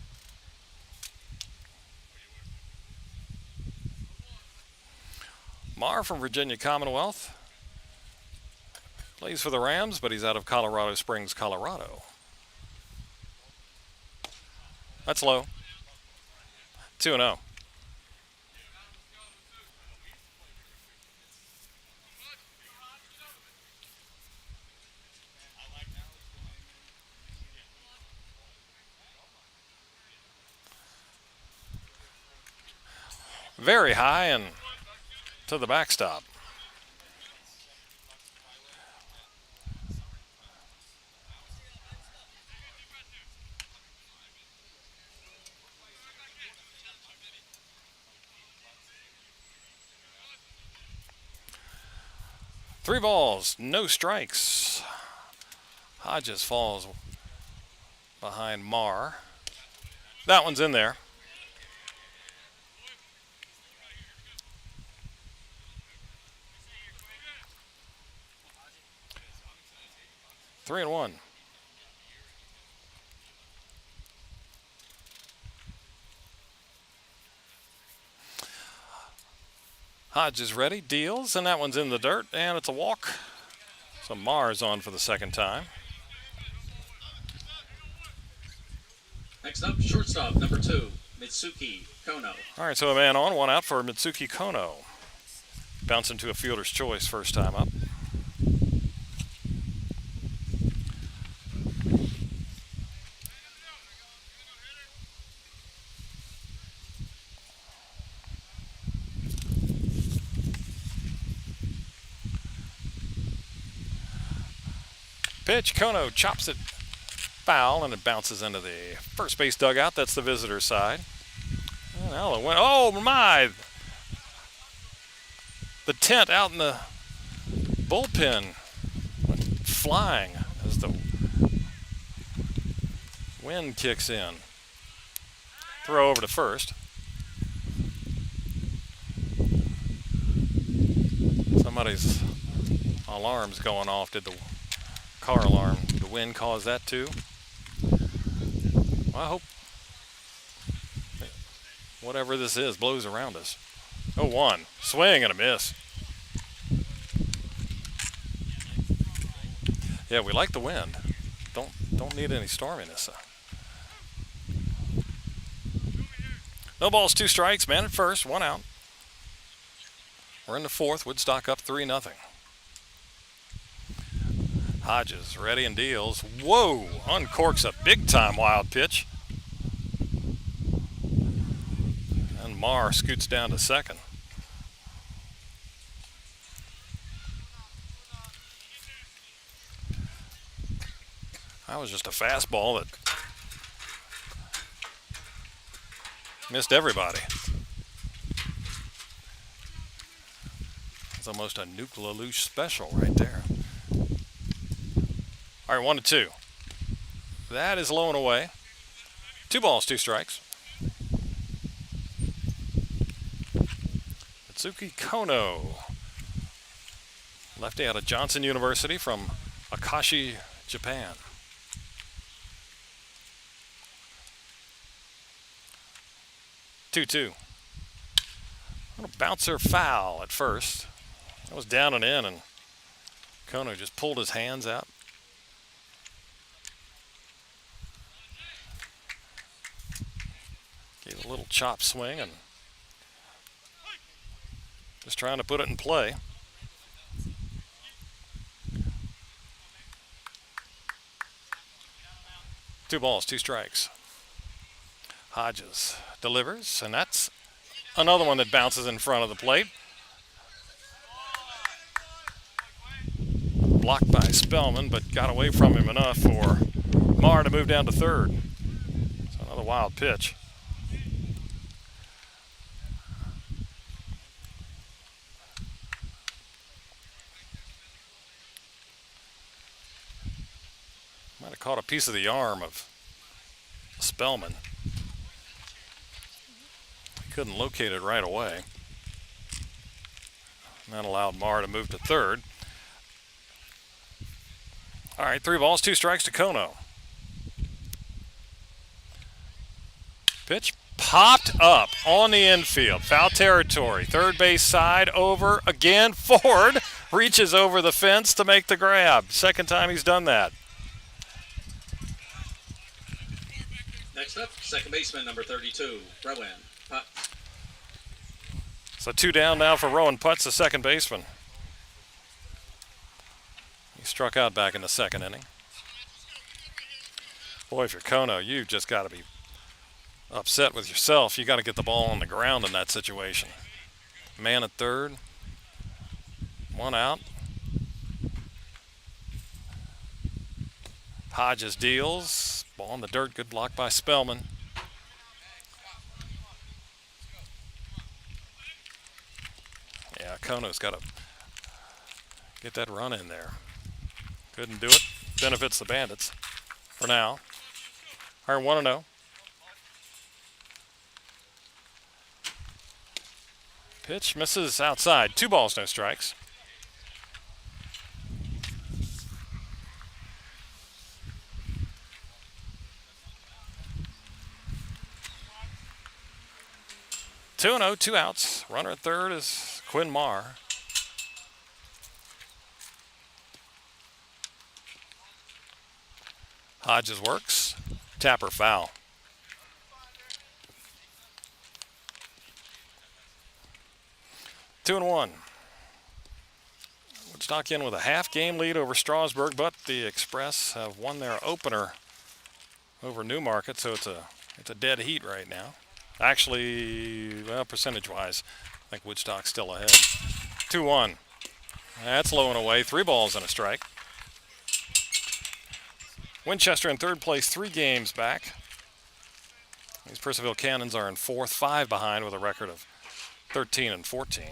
Marr from Virginia Commonwealth. Plays for the Rams, but he's out of Colorado Springs, Colorado. That's low. 2-0. Very high and to the backstop. Three balls, no strikes. Hodges falls behind Marr. That one's in there. Three and one. Hodges ready, deals, and that one's in the dirt, and it's a walk. So Marr's on for the second time. Next up, shortstop, number 2, Mitsuki Kono. All right, so a man on, one out for Mitsuki Kono. Bouncing to a fielder's choice first time up. Pitch, Kono chops it foul, and it bounces into the first base dugout. That's the visitor side. And now it went, oh my! The tent out in the bullpen went flying as the wind kicks in. Throw over to first. Somebody's alarm's going off. Did the car alarm, the wind cause that too? Well, I hope whatever this is blows around us. 0-1, swing and a miss. Yeah, we like the wind. Don't need any storminess. No balls, 2 strikes, man at first, 1 out. We're in the fourth, Woodstock up 3-0. Hodges ready and deals. Whoa! Uncorks a big-time wild pitch. And Marr scoots down to second. That was just a fastball that missed everybody. It's almost a Nuke LaLoosh special right there. All right, 1-2. That is low and away. 2 balls, 2 strikes. Satsuki Kono. Lefty out of Johnson University from Akashi, Japan. 2-2. A bouncer foul at first. That was down and in, and Kono just pulled his hands out. Gave a little chop swing and just trying to put it in play. Two balls, two strikes. Hodges delivers, and that's another one that bounces in front of the plate. Blocked by Spellman, but got away from him enough for Marr to move down to third. So another wild pitch. Might have caught a piece of the arm of Spellman. Couldn't locate it right away. And that allowed Marr to move to third. All right, 3 balls, 2 strikes to Kono. Pitch popped up on the infield. Foul territory. Third base side, over again. Ford reaches over the fence to make the grab. Second time he's done that. Next up, second baseman number 32, Rowan Putz. So 2 down now for Rowan Putz, the second baseman. He struck out back in the second inning. Boy, if you're Kono, you've just got to be upset with yourself. You got to get the ball on the ground in that situation. Man at third. 1 out. Hodges deals. Ball in the dirt. Good block by Spellman. Yeah, Kono's got to get that run in there. Couldn't do it. Benefits the Bandits for now. Higher 1-0. Pitch misses outside. 2 balls, no strikes. Two and 0, 2 outs. Runner at third is Quinn Marr. Hodges works. Tapper foul. Two and 1. Woodstock in with a half-game lead over Strasburg, but the Express have won their opener over Newmarket, so it's a dead heat right now. Actually, well, percentage-wise, I think Woodstock's still ahead. 2-1. That's low and away. 3 balls and a strike. Winchester in third place, 3 games back. These Purcellville Cannons are in fourth, 5 behind with a record of 13 and 14.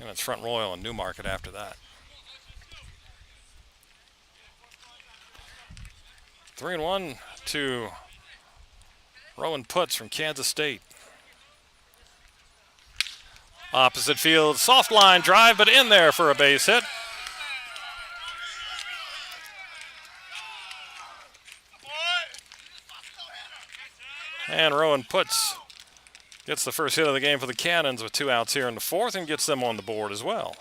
And it's Front Royal and Newmarket after that. 3-1 to Rowan Putz from Kansas State. Opposite field, soft line drive, but in there for a base hit. And Rowan Putz gets the first hit of the game for the Cannons with 2 outs here in the fourth and gets them on the board as well.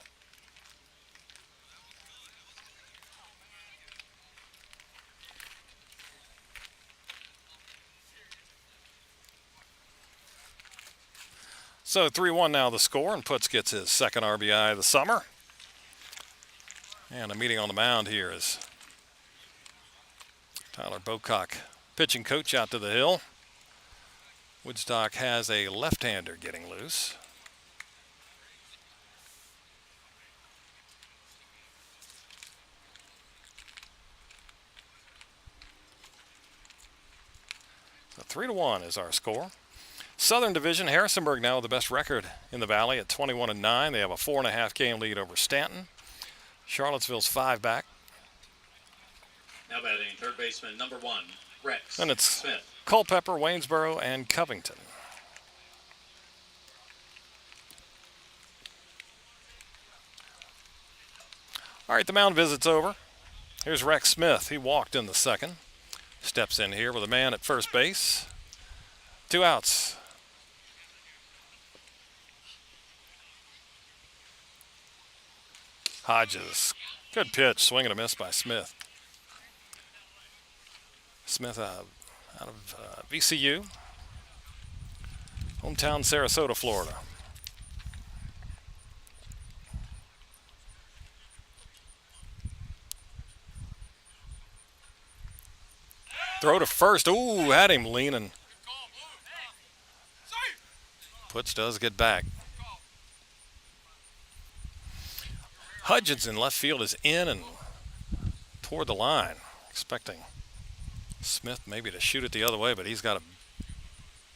So 3-1 now the score, and Putz gets his second RBI of the summer. And a meeting on the mound here is Tyler Bocock, pitching coach, out to the hill. Woodstock has a left-hander getting loose. So 3-1 is our score. Southern Division, Harrisonburg now with the best record in the Valley at 21-9. They have a 4.5 game lead over Stanton. Charlottesville's 5 back. Now batting third baseman number 1, Rex And it's Smith. Culpeper, Waynesboro, and Covington. All right, the mound visit's over. Here's Rex Smith. He walked in the second. Steps in here with a man at first base. 2 outs. Hodges. Good pitch. Swing and a miss by Smith. Smith out of VCU. Hometown Sarasota, Florida. Throw to first. Ooh, had him leaning. Putz does get back. Hudgens in left field is in and toward the line, expecting Smith maybe to shoot it the other way, but he's got a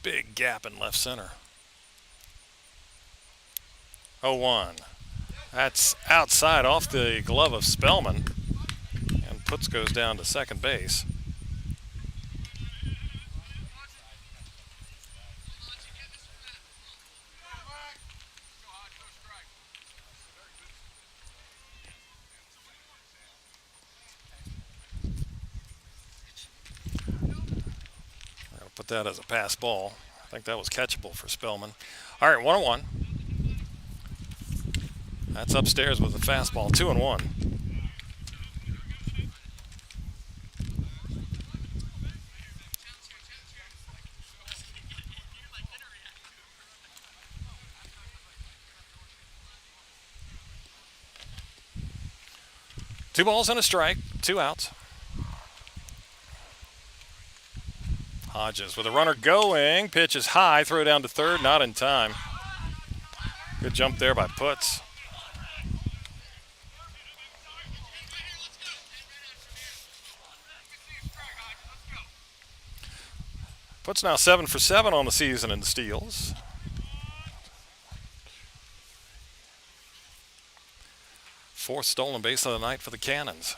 big gap in left center. 0-1. That's outside off the glove of Spellman, and Putz goes down to second base. Put that as a pass ball. I think that was catchable for Spellman. All right, 1-1. That's upstairs with the fastball. 2-1. Two balls and a strike. 2 outs. Hodges with a runner going. Pitch is high. Throw down to third. Not in time. Good jump there by Putz. Putz now 7 for 7 on the season in steals. Fourth stolen base of the night for the Cannons.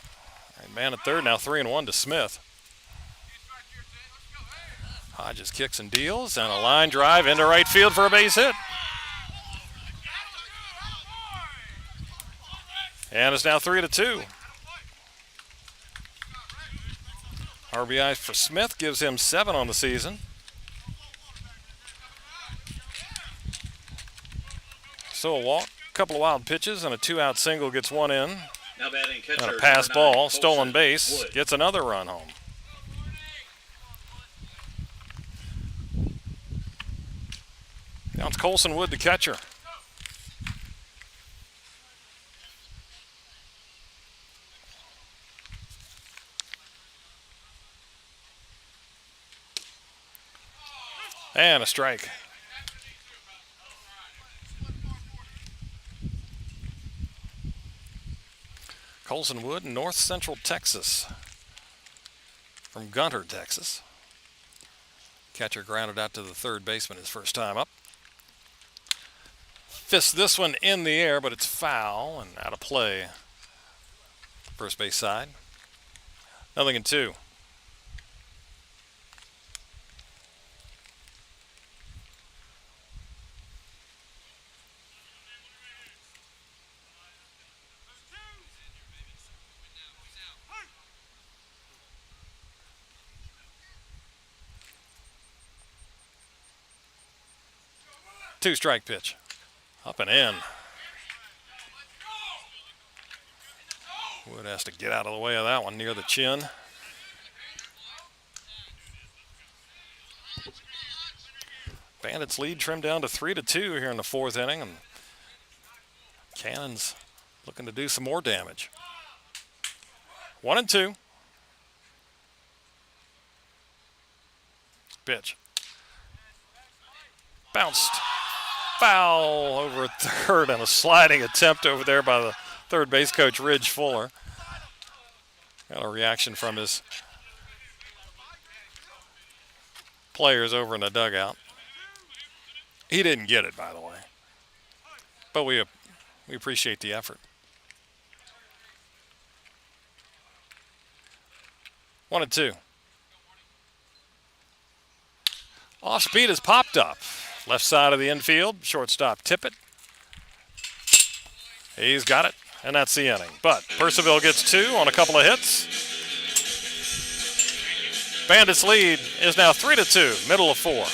Right, man at third, now 3-1 to Smith. Hodges kicks and deals, and a line drive into right field for a base hit. And it's now 3-2. RBI for Smith gives him 7 on the season. So a walk, a couple of wild pitches, and a 2-out single gets 1 in. Now batting catcher, And a pass ball, Colson stolen base, Wood. gets another run home. Now it's Colson Wood, the catcher. And a strike. Colson Wood, North Central Texas. From Gunter, Texas. Catcher grounded out to the third baseman his first time up. Fists this one in the air, but it's foul and out of play. First base side. 0-2. Two-strike pitch. Up and in. Wood has to get out of the way of that one near the chin. Bandits lead trimmed down to 3-2 here in the fourth inning, and Cannons looking to do some more damage. 1-2. Pitch. Bounced. Foul over at third, and a sliding attempt over there by the third base coach, Ridge Fuller. Got a reaction from his players over in the dugout. He didn't get it, by the way, but we appreciate the effort. 1-2. Off speed has popped up. Left side of the infield, shortstop Tippett. He's got it. and that's the inning. But Purcellville gets 2 on a couple of hits. Bandits' lead is now 3-2, middle of 4.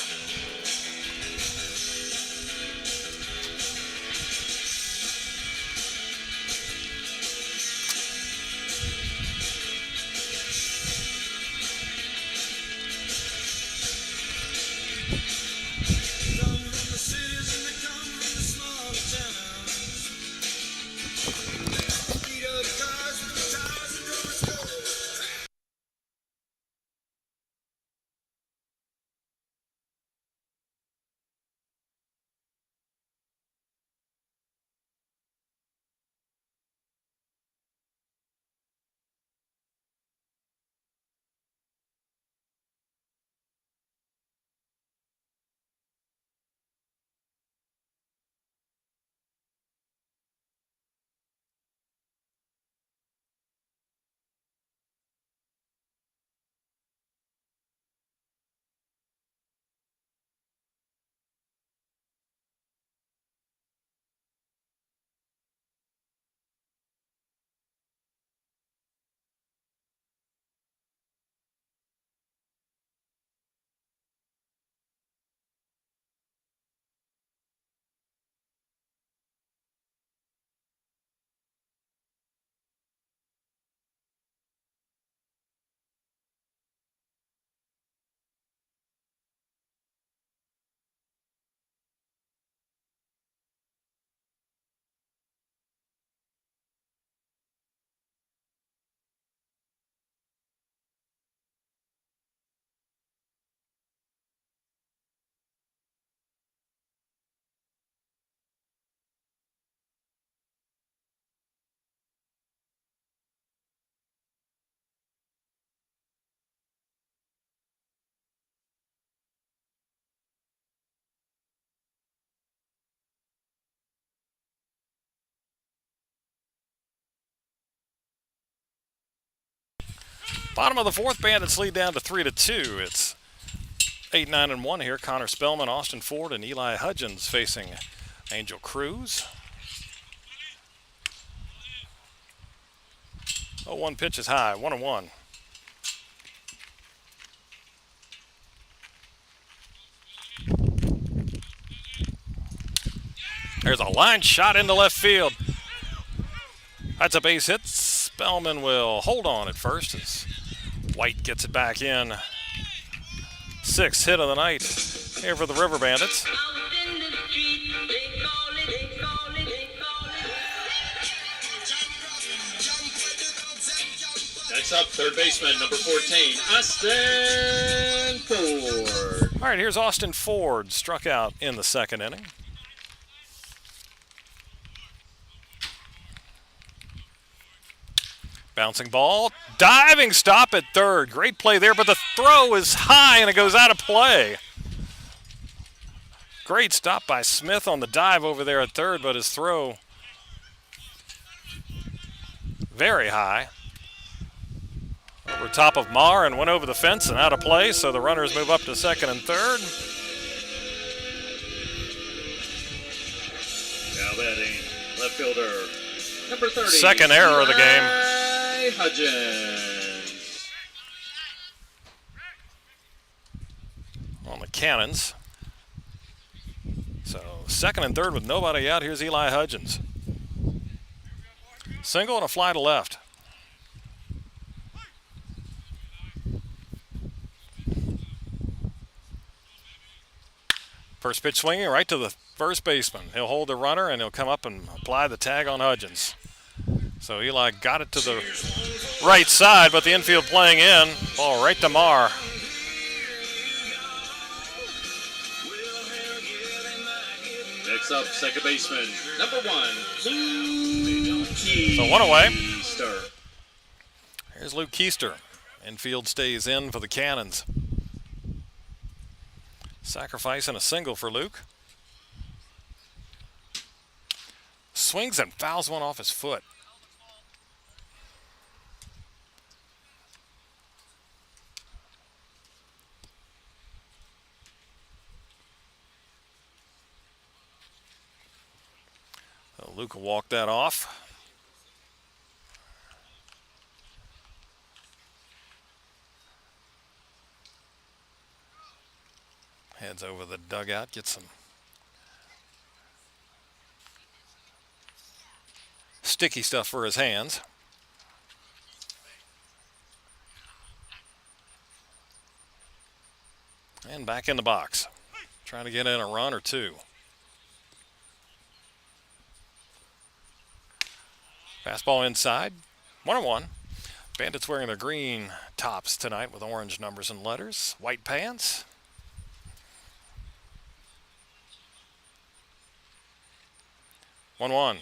Bottom of the 4th, Bandits lead down to 3-2. It's 8, 9, and 1 here. Connor Spellman, Austin Ford, and Eli Hudgens facing Angel Cruz. 0-1 pitch is high, 1-1. There's a line shot into left field. That's a base hit. Spellman will hold on at first as White gets it back in. 6th hit of the night here for the River Bandits. Next up, third baseman, number 14, Austin Ford. All right, here's Austin Ford, struck out in the 2nd inning. Bouncing ball, diving stop at 3rd. Great play there, but the throw is high and it goes out of play. Great stop by Smith on the dive over there at 3rd, but his throw very high. Over top of Marr and went over the fence and out of play, so the runners move up to 2nd and 3rd. Now batting, left fielder, number 30. 2nd error of the game. Hudgens. On the Cannons. So 2nd and 3rd with nobody out. Here's Eli Hudgens. Single and a fly to left. First pitch swinging right to the first baseman. He'll hold the runner and he'll come up and apply the tag on Hudgens. So Eli got it to the right side, but the infield playing in. Ball right to Marr. Next up, second baseman, number 1, Luke Keister. So 1 away. Here's Luke Keister. Infield stays in for the Cannons. Sacrifice and a single for Luke. Swings and fouls one off his foot. So Luke will walk that off. Heads over the dugout, gets some sticky stuff for his hands. And back in the box, trying to get in a run or two. Fastball inside, 1-1. Bandits wearing their green tops tonight with orange numbers and letters, white pants. One.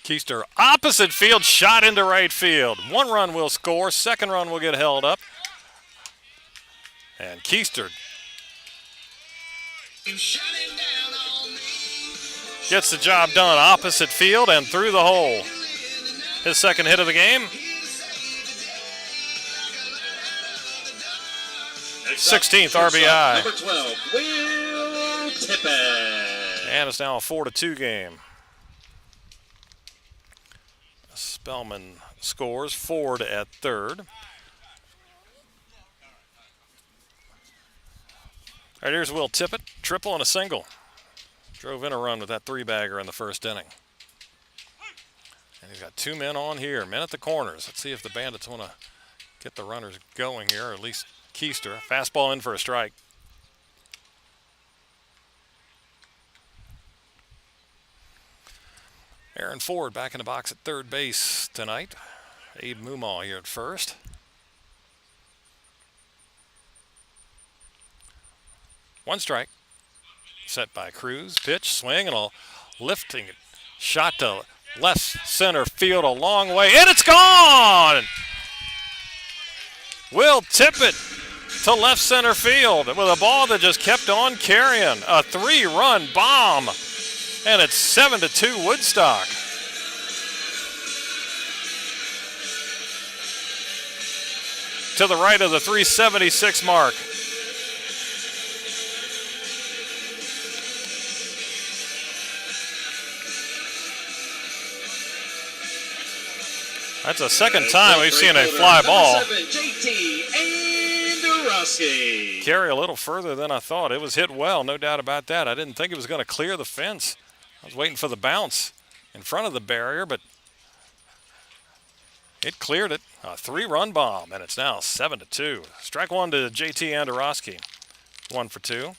Keister, opposite field, shot into right field. 1 run will score, 2nd run will get held up. And Keister gets the job done opposite field and through the hole. His 2nd hit of the game. 16th RBI. Number 12, Will Tippett. And it's now a 4-2 game. Spellman scores, Ford at 3rd. All right, here's Will Tippett, triple and a single. Drove in a run with that 3-bagger in the 1st inning. And he's got 2 men on here, men at the corners. Let's see if the Bandits want to get the runners going here, or at least Keister. Fastball in for a strike. Aaron Ford back in the box at 3rd base tonight. Abe Mumaw here at 1st. One strike. Set by Cruz. Pitch, swing, and a lifting shot to left center field a long way. And it's gone! Will Tippett to left center field with a ball that just kept on carrying. A 3-run bomb. And it's 7-2 Woodstock. To the right of the 376 mark. That's the 2nd time we've seen a fly ball carry a little further than I thought. It was hit well, no doubt about that. I didn't think it was going to clear the fence. I was waiting for the bounce in front of the barrier, but it cleared it. A 3-run bomb, and it's now 7-2. Strike 1 to JT Andorowski. 1 for 2.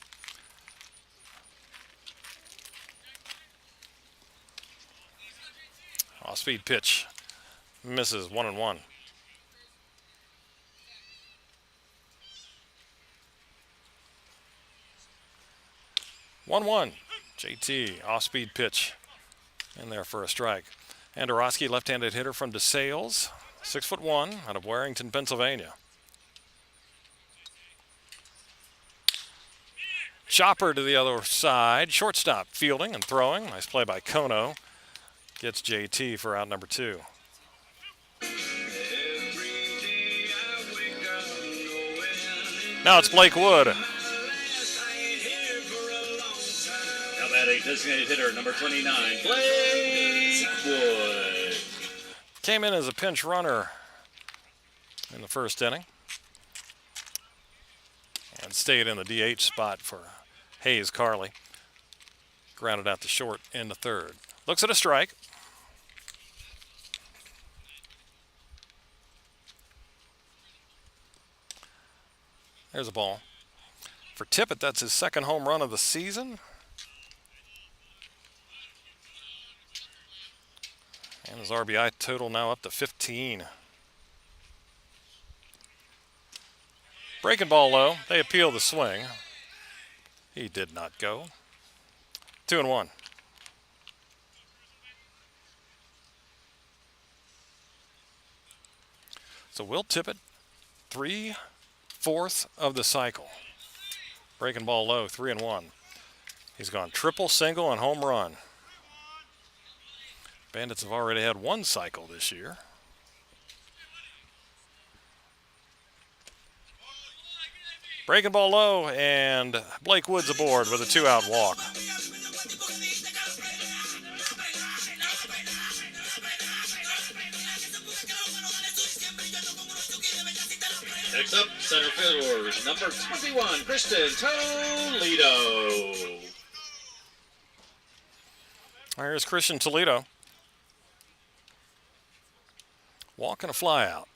Off-speed pitch. Misses 1-1. One. JT, off-speed pitch. In there for a strike. Andorowski, left-handed hitter from DeSales. 6'1", out of Warrington, Pennsylvania. Chopper to the other side. Shortstop fielding and throwing. Nice play by Kono. Gets JT for out number 2. Now it's Blake Wood. Now batting designated hitter number 29, Blake Wood. Came in as a pinch runner in the 1st inning. And stayed in the DH spot for Hayes Carley. Grounded out to short in the 3rd. Looks at a strike. There's a ball. For Tippett, that's his 2nd home run of the season. And his RBI total now up to 15. Breaking ball low. They appeal the swing. He did not go. 2-1. So Will Tippett, 3/4 of the cycle. Breaking ball low, 3-1. He's gone triple, single, and home run. Bandits have already had 1 cycle this year. Breaking ball low, and Blake Woods aboard with a 2-out walk. Next up, Center fielder, number 21, Christian Toledo. There's Christian Toledo. Walking a fly out.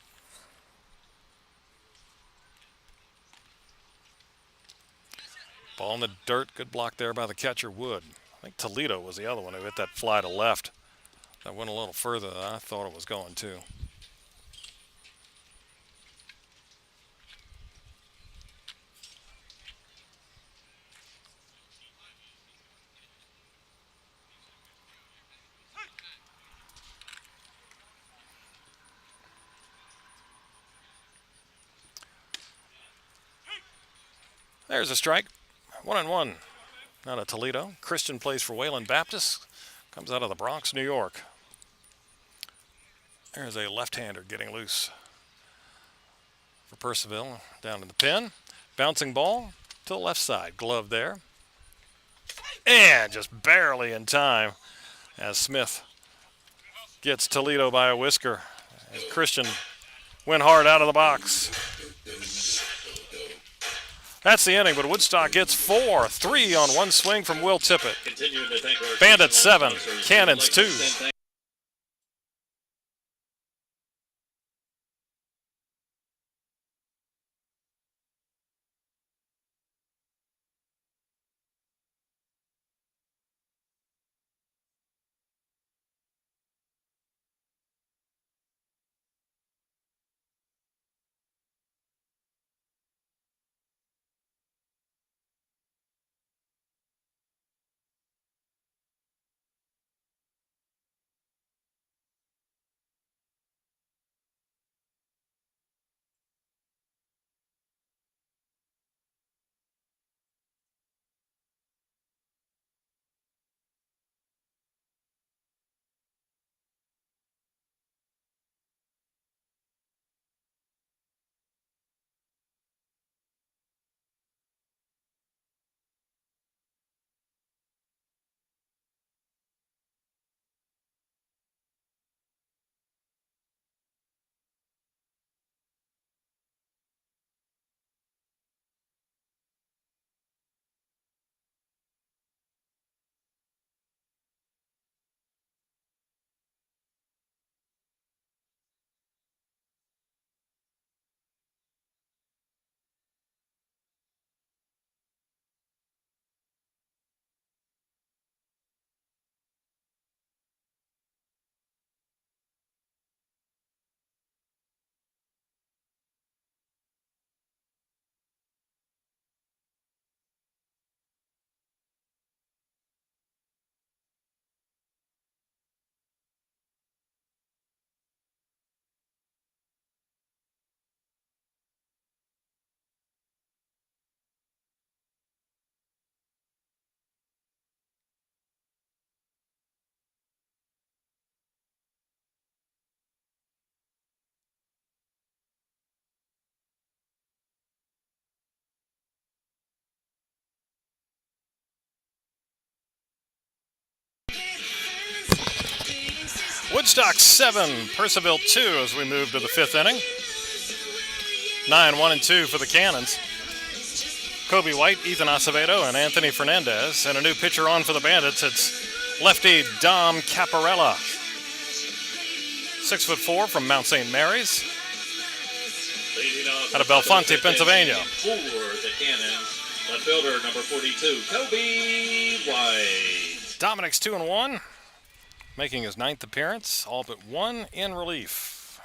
Ball in the dirt. Good block there by the catcher, Wood. I think Toledo was the other one who hit that fly to left. That went a little further than I thought it was going to. There's a strike. 1-1. Out of Toledo. Christian plays for Wayland Baptist. Comes out of the Bronx, New York. There's a left-hander getting loose for Purcellville. Down in the pin. Bouncing ball to the left side. Glove there. And just barely in time as Smith gets Toledo by a whisker. As Christian went hard out of the box. That's the inning, but Woodstock gets 4. 3 on one swing from Will Tippett. Bandits 7, Cannons 2. Woodstock 7, Purcellville 2 as we move to the 5th inning. 9-1-2 for the Cannons. Kobe White, Ethan Acevedo, and Anthony Fernandez. And a new pitcher on for the Bandits. It's lefty Dom Caparella. 6'4" from Mount St. Mary's. Out of Belfonte, Pennsylvania. For the Cannons, left fielder number 42, Kobe White. Dominic's 2-1. Making his 9th appearance, all but one in relief.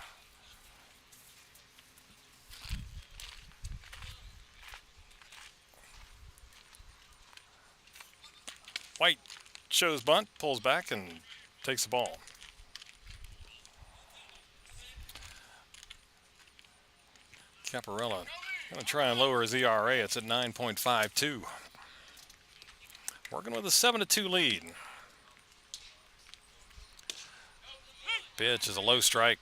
White shows bunt, pulls back, and takes the ball. Caparella going to try and lower his ERA. It's at 9.52. Working with a 7-2 lead. Pitch is a low strike.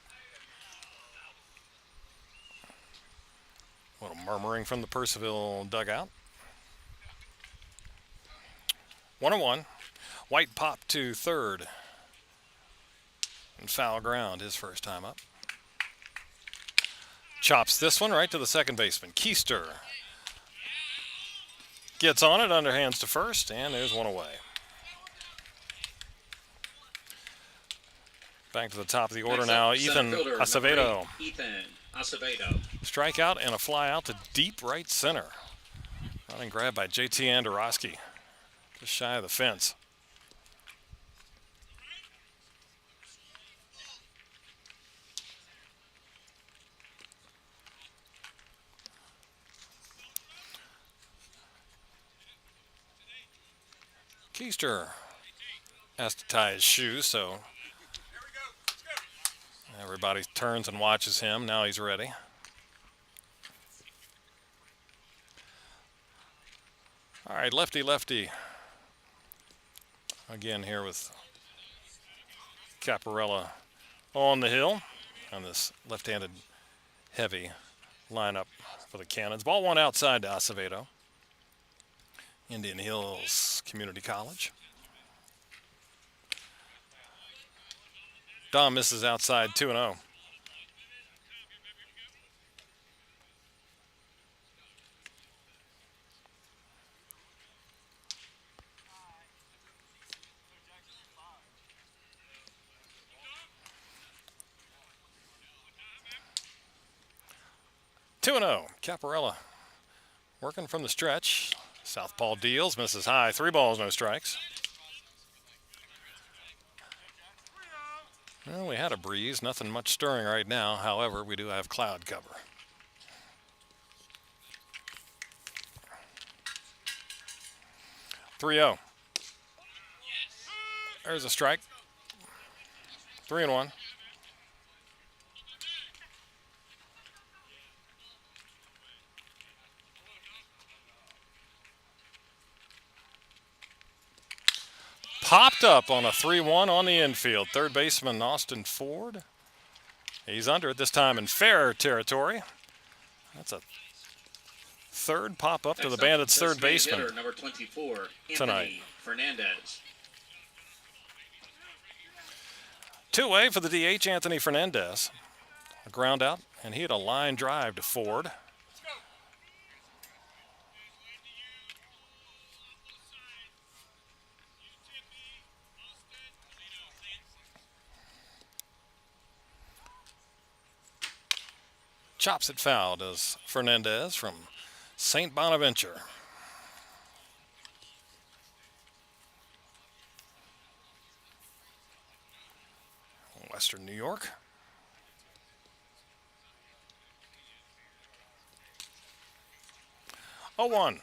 A little murmuring from the Purcellville dugout. 1-1. White popped to third. And foul ground his first time up. Chops this one right to the second baseman. Keister gets on it, underhands to first, and there's one away. Back to the top of the order now, Ethan Acevedo. Ethan Acevedo. Strikeout and a fly out to deep right center. Running grab by JT Andorowski. Just shy of the fence. Keister has to tie his shoes, so everybody turns and watches him. Now he's ready. All right, lefty. Again here with Caparella on the hill on this left-handed heavy lineup for the Cannons. Ball one outside to Acevedo. Indian Hills Community College. Dom misses outside 2-0. Caparella working from the stretch. Southpaw deals, misses high. 3 balls, no strikes. Well, we had a breeze, nothing much stirring right now. However, we do have cloud cover. (3-0). There's a strike. 3-1. Popped up on a 3-1 on the infield. Third baseman Austin Ford. He's under it this time in fair territory. That's a third pop up to the Bandits' third baseman hitter, number 24, tonight. Fernandez. 2-away for the DH, Anthony Fernandez. A ground out, and he had a line drive to Ford. Chops it foul, does Fernandez from St. Bonaventure. Western New York. Oh, 1.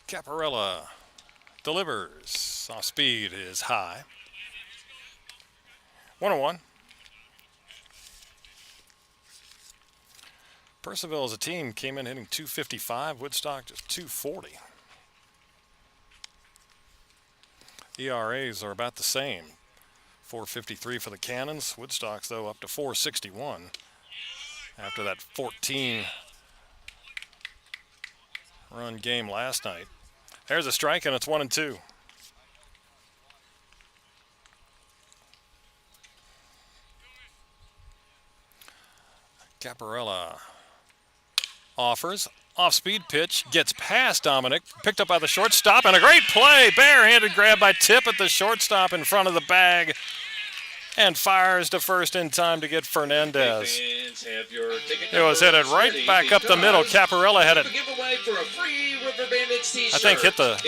Caparella delivers. Off speed is high. 1-1. Purcellville as a team came in hitting .255. Woodstock just .240. ERAs are about the same. .453 for the Cannons. Woodstock's, though, up to .461 after that 14-run game last night. There's a strike, and it's 1-2. Caparella offers. Off-speed pitch. Gets past Dominic. Picked up by the shortstop. And a great play. Barehanded grab by Tip at the shortstop in front of the bag. And fires to first in time to get Fernandez. It was headed right back up the middle. Caparella had it. I think hit the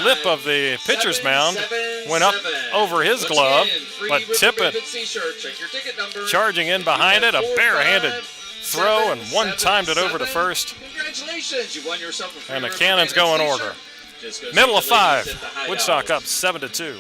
lip of the pitcher's mound. Went up over his glove. But Tippett charging in behind it. A barehanded throw and one-timed it over to first. And the Cannons go in order. Middle of 5. Woodstock up 7-2.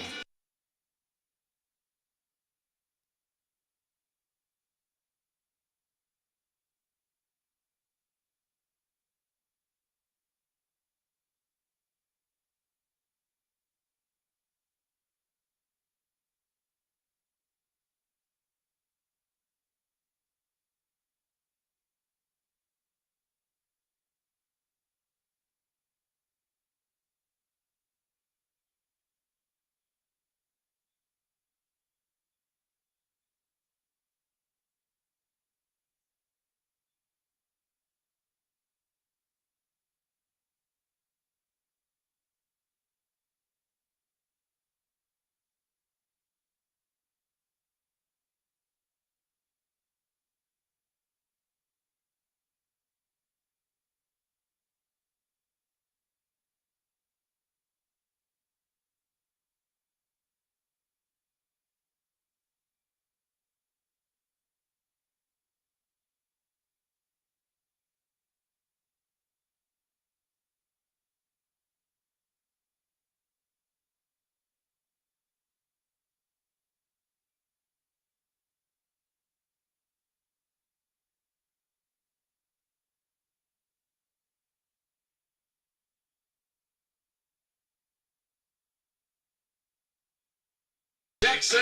Jackson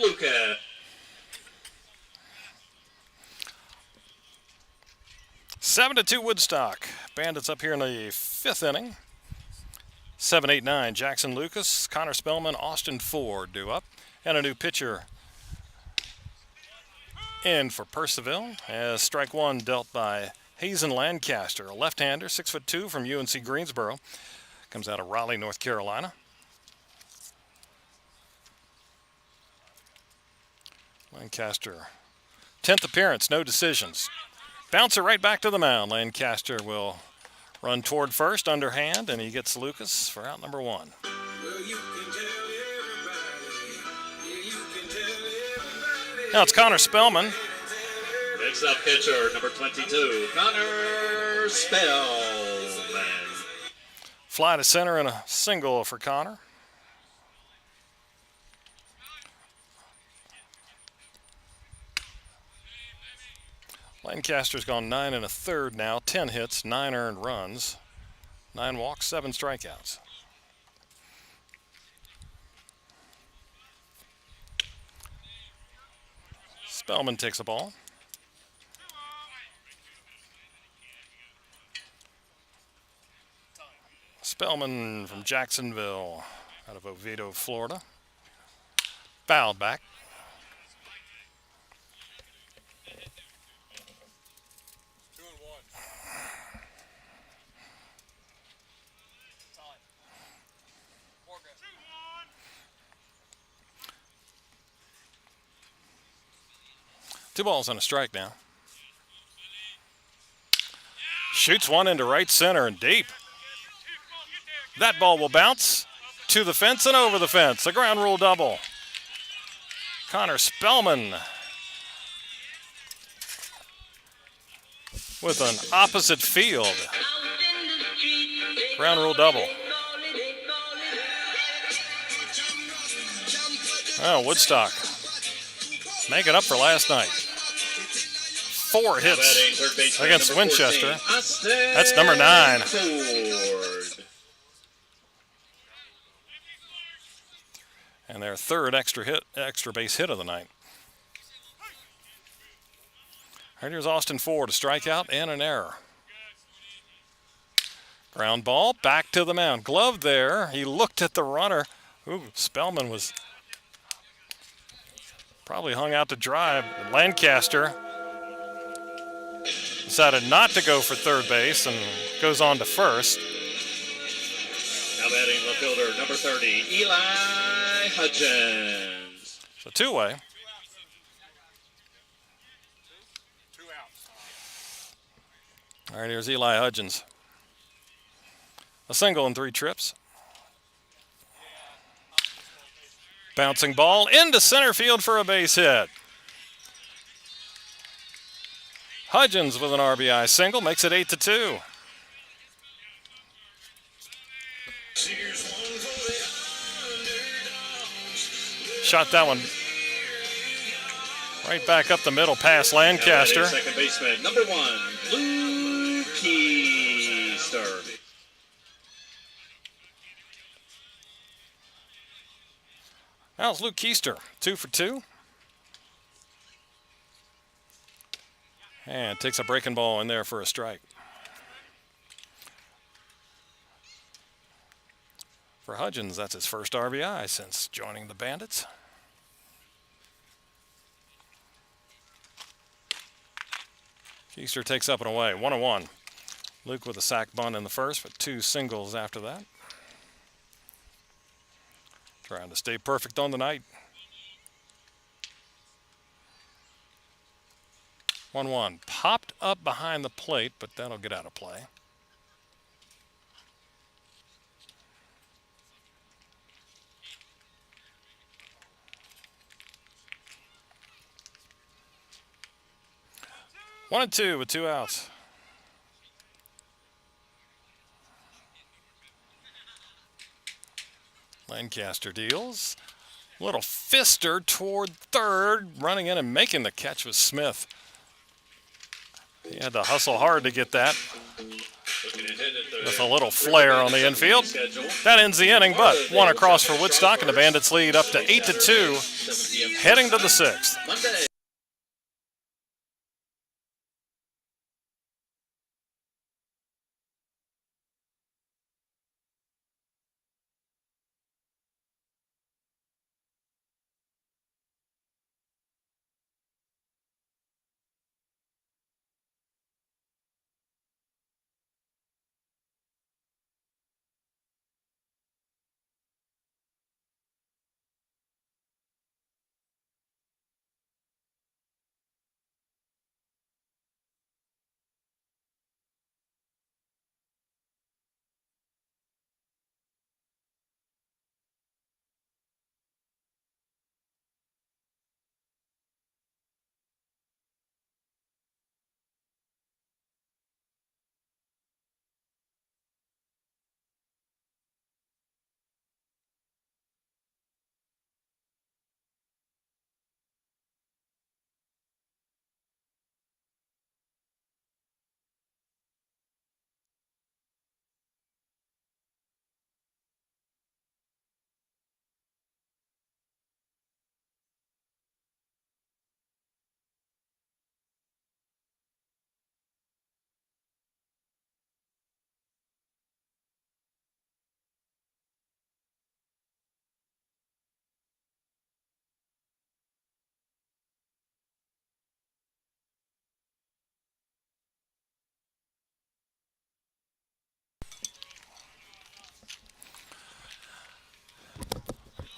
Luca. 7-2 Woodstock. Bandits up here in the 5th inning. 7, 8, 9 Jackson Lucas, Connor Spellman, Austin Ford due up. And a new pitcher in for Purcellville as strike one dealt by Hazen Lancaster, a left-hander, 6'2" from UNC Greensboro. Comes out of Raleigh, North Carolina. Lancaster, 10th appearance, no decisions. Bouncer right back to the mound. Lancaster will run toward first, underhand, and he gets Lucas for out number one. Now it's Connor Spellman. Next up, pitcher number 22, Connor Spellman. Fly to center and a single for Connor. Lancaster's gone 9 1/3 now, 10 hits, 9 earned runs, 9 walks, 7 strikeouts. Spellman takes a ball. Spellman from Jacksonville, out of Oviedo, Florida. Fouled back. Two balls and a strike now. Shoots one into right center and deep. That ball will bounce to the fence and over the fence. A ground rule double. Connor Spellman with an opposite field. Ground rule double. Oh, Woodstock making up for last night. 4 hits against Winchester. That's number 9. And their third extra base hit of the night. All right, here's Austin Ford, a strikeout and an error. Ground ball, back to the mound. Glove there. He looked at the runner. Ooh, Spellman was probably hung out to dry. Lancaster decided not to go for third base and goes on to first. Now batting left fielder number 30, Eli Hutchins. So two-way. 2 outs. All right, here's Eli Hutchins. A single and 3 trips. Bouncing ball into center field for a base hit. Hutchins with an RBI single makes it 8-2. Shot that one right back up the middle past Lancaster. Second baseman, number 1, Luke Keister. That was Luke Keister, 2 for 2. And takes a breaking ball in there for a strike. For Hutchins, that's his first RBI since joining the Bandits. Keister takes up and away, 1-1. Luke with a sac bunt in the first, but 2 singles after that. Trying to stay perfect on the night. 1-1. Popped up behind the plate, but that'll get out of play. One and two with 2 outs. Lancaster deals. Little fister toward third. Running in and making the catch was Smith. He had to hustle hard to get that. with a little flare on the infield. That ends the inning, but one across for Woodstock, and the Bandits lead up to 8-2, heading to the sixth. Monday.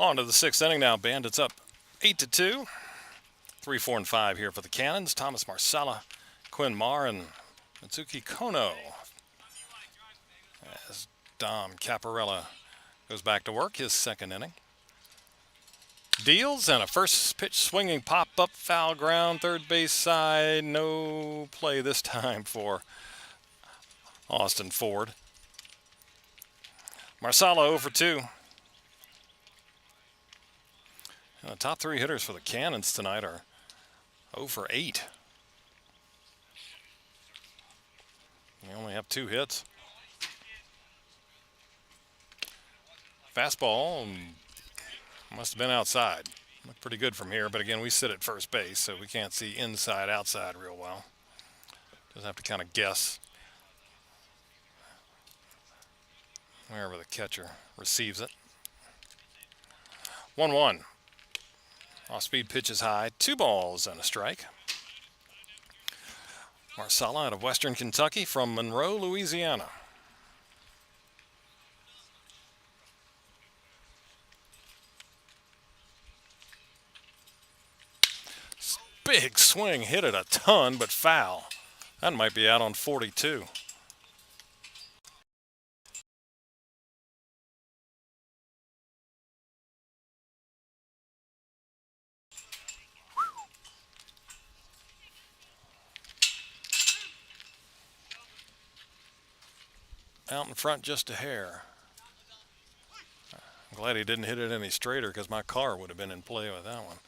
On to the sixth inning now. Bandits up 8-2. 3, 4, and 5 here for the Cannons. Thomas Marsala, Quinn Marr, and Mitsuki Kono. As Dom Caparella goes back to work his second inning. Deals and a first pitch swinging pop-up foul ground, third base side. No play this time for Austin Ford. Marsala 0 for 2. And the top three hitters for the Cannons tonight are 0 for 8. They only have 2 hits. Fastball must have been outside. Looked pretty good from here, but again, we sit at first base, so we can't see inside, outside real well. Just have to kind of guess wherever the catcher receives it. 1-1. Off-speed pitch is high. 2 balls and a strike. Marsala out of Western Kentucky from Monroe, Louisiana. Big swing, hit it a ton, but foul. That might be out on 42. Out in front just a hair. I'm glad he didn't hit it any straighter because my car would have been in play with that one.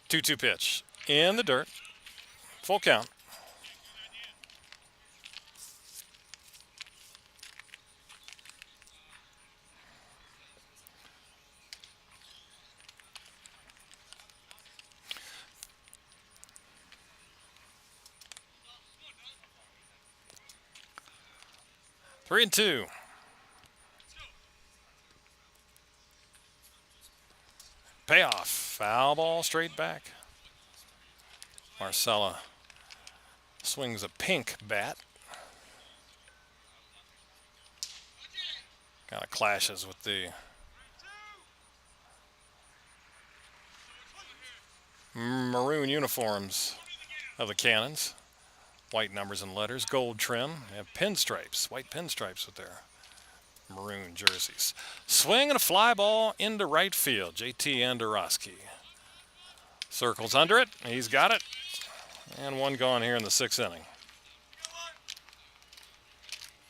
2-2 pitch in the dirt. Full count. Three and 2. Payoff. Foul ball straight back. Marsala swings a pink bat. Kind of clashes with the maroon uniforms of the Cannons. White numbers and letters, gold trim. They have pinstripes, white pinstripes with their maroon jerseys. Swing and a fly ball into right field. JT Andorowski circles under it. He's got it. And one gone here in the 6th inning.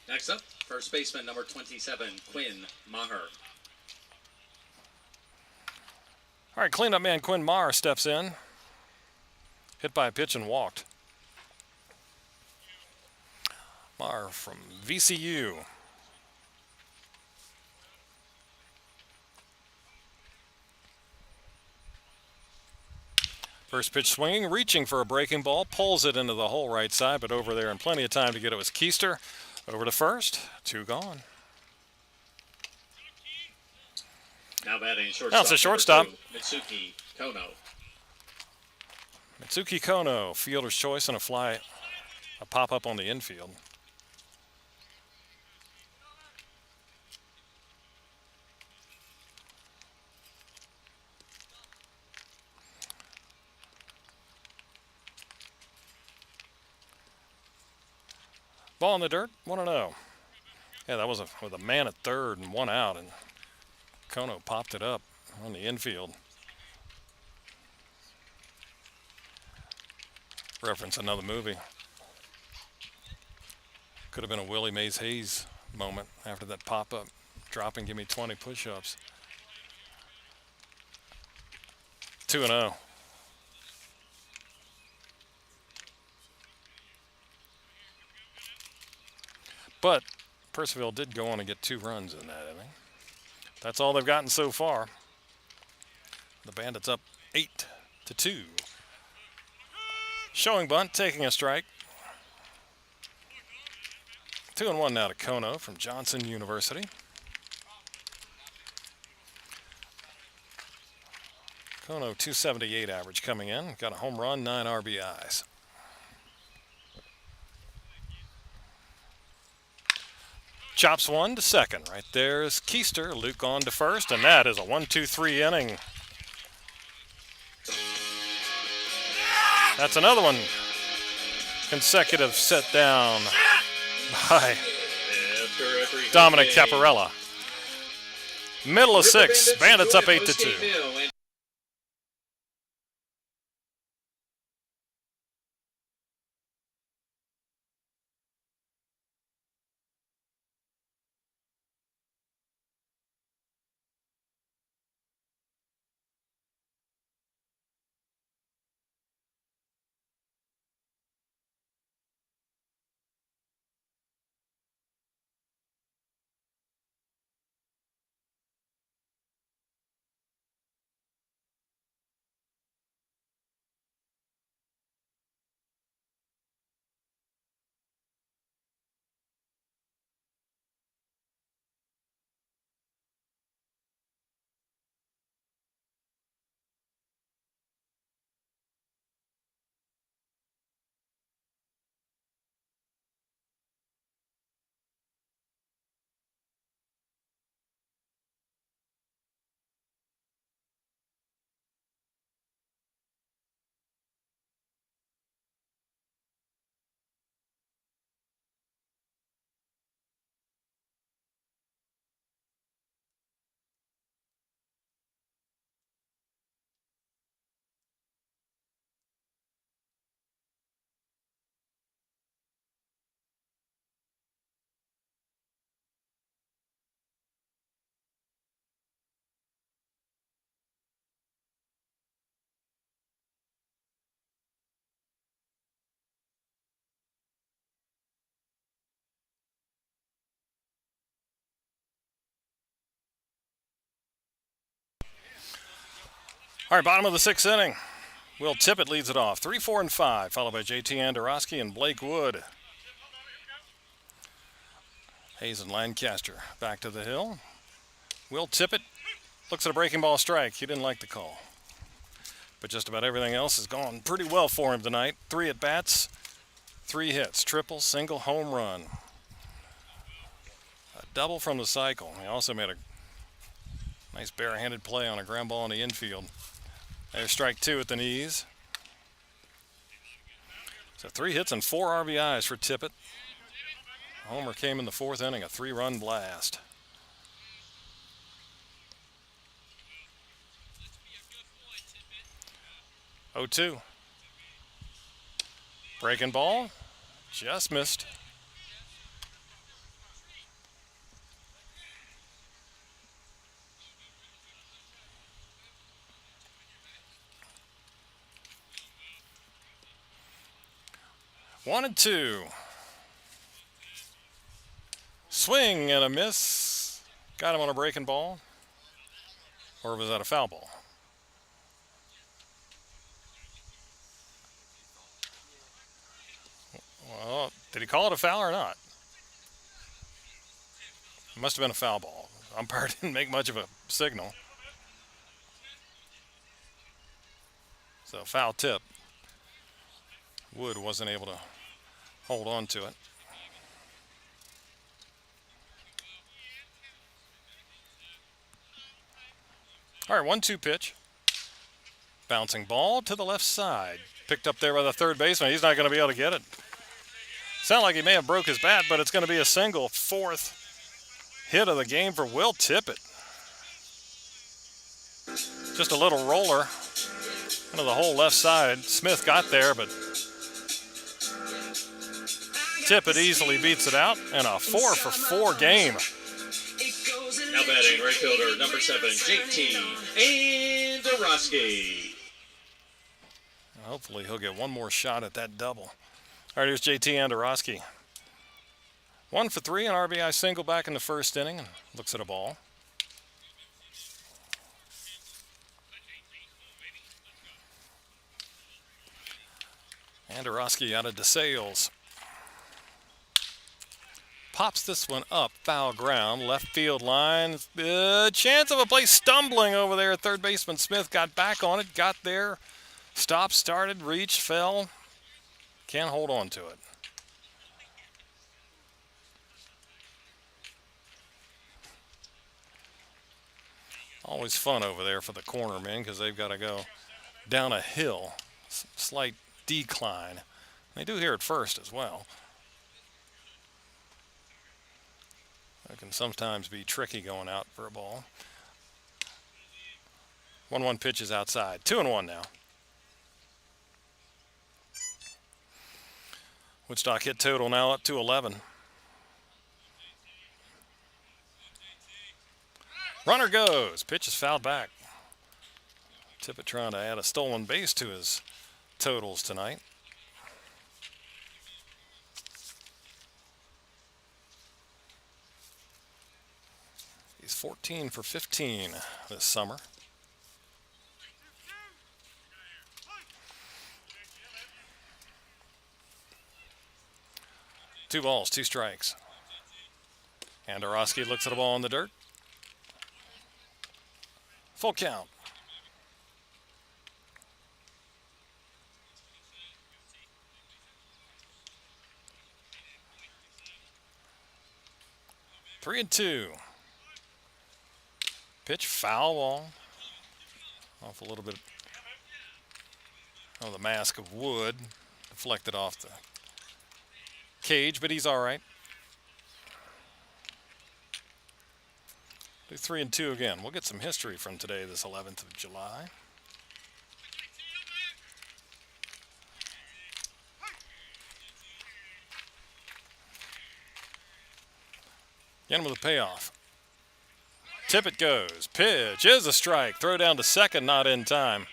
Next up, first baseman number 27, Quinn Maher. All right, cleanup man Quinn Maher steps in. Hit by a pitch and walked. are from VCU. First pitch swinging, reaching for a breaking ball, pulls it into the hole right side, but over there and plenty of time to get it was Keister. Over to first, 2 gone. Now batting shortstop. Now it's a shortstop. Mitsuki Kono. Mitsuki Kono, fielder's choice and a fly, a pop-up on the infield. Ball in the dirt, 1-0. Yeah, that was with a man at third and 1 out, and Kono popped it up on the infield. Reference another movie. Could have been a Willie Mays Hayes moment after that pop-up, drop and give me 20 push-ups. 2-0. But Purcellville did go on and get 2 runs in that inning. That's all they've gotten so far. The Bandits up 8-2. Showing bunt, taking a strike. 2-1 now to Kono from Johnson University. Kono 278 average coming in. Got a home run, 9 RBIs. Chops 1 to second. Right there's Keister. Luke on to first, and that is a 1-2-3 inning. That's another one. Consecutive set down by Dominic Caparella. Middle of 6. Bandits up 8-2. All right, bottom of the 6th inning. Will Tippett leads it off. 3, 4, and 5, followed by JT Andorowski and Blake Wood. Hayes and Lancaster back to the hill. Will Tippett looks at a breaking ball strike. He didn't like the call. But just about everything else has gone pretty well for him tonight. 3 at-bats, 3 hits, triple, single, home run. A double from the cycle. He also made a nice barehanded play on a ground ball in the infield. There's strike 2 at the knees. So 3 hits and 4 RBIs for Tippett. Homer came in the 4th inning, a 3-run blast. Oh, 2. Breaking ball, just missed. One and 2. Swing and a miss. Got him on a breaking ball. Or was that a foul ball? Well, did he call it a foul or not? It must have been a foul ball. Umpire didn't make much of a signal. So foul tip. Wood wasn't able to hold on to it. All right, 1-2 pitch. Bouncing ball to the left side. Picked up there by the third baseman. He's not going to be able to get it. Sound like he may have broke his bat, but it's going to be a single. Fourth hit of the game for Will Tippett. Just a little roller into the whole left side. Smith got there, but Tippett easily beats it out, and a 4-for-4 game. Now batting right fielder number 7, JT Andorowski. Hopefully he'll get one more shot at that double. All right, here's JT Andorowski. 1 for 3, an RBI single back in the first inning, and looks at a ball. Andorowski out of DeSales. Pops this one up, foul ground, left field line. Chance of a play, stumbling over there. Third baseman Smith got back on it, got there, stopped, started, reached, fell. Can't hold on to it. Always fun over there for the corner men because they've got to go down a hill, slight decline. They do here at first as well. It can sometimes be tricky going out for a ball. 1-1 pitch is outside. 2-1 now. Woodstock hit total now up to 11. Runner goes. Pitch is fouled back. Tippett trying to add a stolen base to his totals tonight. He's 14 for 15 this summer. Two balls, 2 strikes. Andorowski looks at a ball in the dirt. Full count. Three and 2. Pitch, foul ball. Off a little bit of the mask of Wood. Deflected off the cage, but he's all right. Do 3 and 2 again. We'll get some history from today, this 11th of July. Again with a payoff. Tippett goes. Pitch is a strike. Throw down to second, not in time.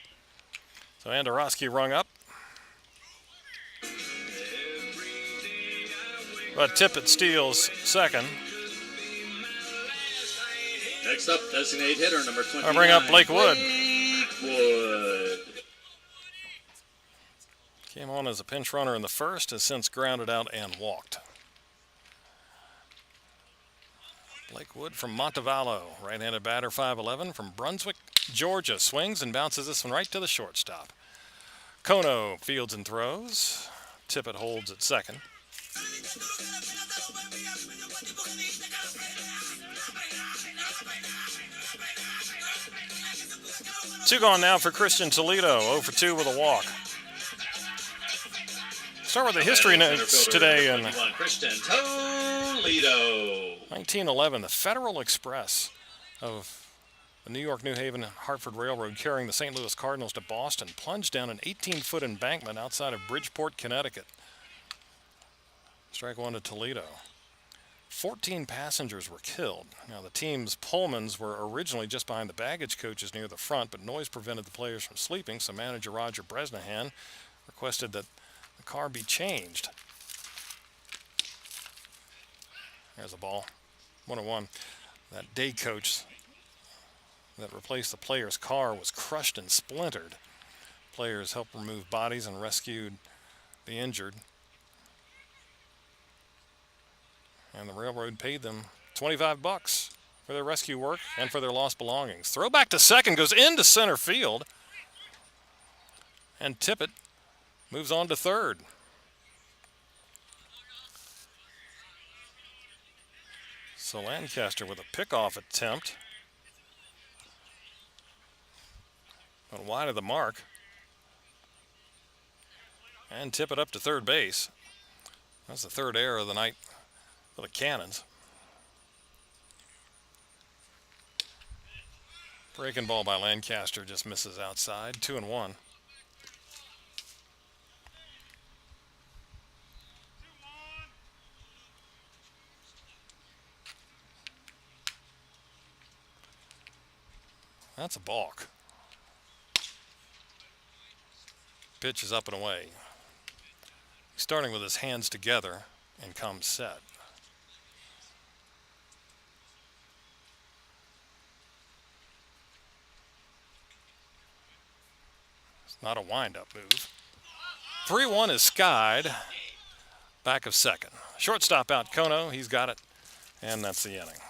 So Andorowski rung up. But Tippett steals second. Next up, designated hitter number 29. I bring up Blake Wood. Wood. Came on as a pinch runner in the first, has since grounded out and walked. Blake Wood from Montevallo, right-handed batter, 5'11", from Brunswick, Georgia. Swings and bounces this one right to the shortstop. Kono fields and throws. Tippett holds at second. Two gone now for Christian Toledo, 0 for 2 with a walk. Start with the history notes today. In Christian Toledo. 1911, the Federal Express of the New York, New Haven, and Hartford Railroad carrying the St. Louis Cardinals to Boston plunged down an 18-foot embankment outside of Bridgeport, Connecticut. Strike one to Toledo. 14 passengers were killed. Now, the team's Pullmans were originally just behind the baggage coaches near the front, but noise prevented the players from sleeping, so manager Roger Bresnahan requested that the car be changed. There's a ball. 101. That day coach that replaced the player's car was crushed and splintered. Players helped remove bodies and rescued the injured. And the railroad paid them $25 for their rescue work and for their lost belongings. Throw back to second, goes into center field. And Tippett moves on to third. So Lancaster with a pickoff attempt. But wide of the mark. And Tippett up to third base. That's the third error of the night for the Cannons. Breaking ball by Lancaster just misses outside. 2-1. That's a balk. Pitch is up and away. He's starting with his hands together and comes set. It's not a wind-up move. 3-1 is skied. Back of second. Shortstop out Kono. He's got it. And that's the inning.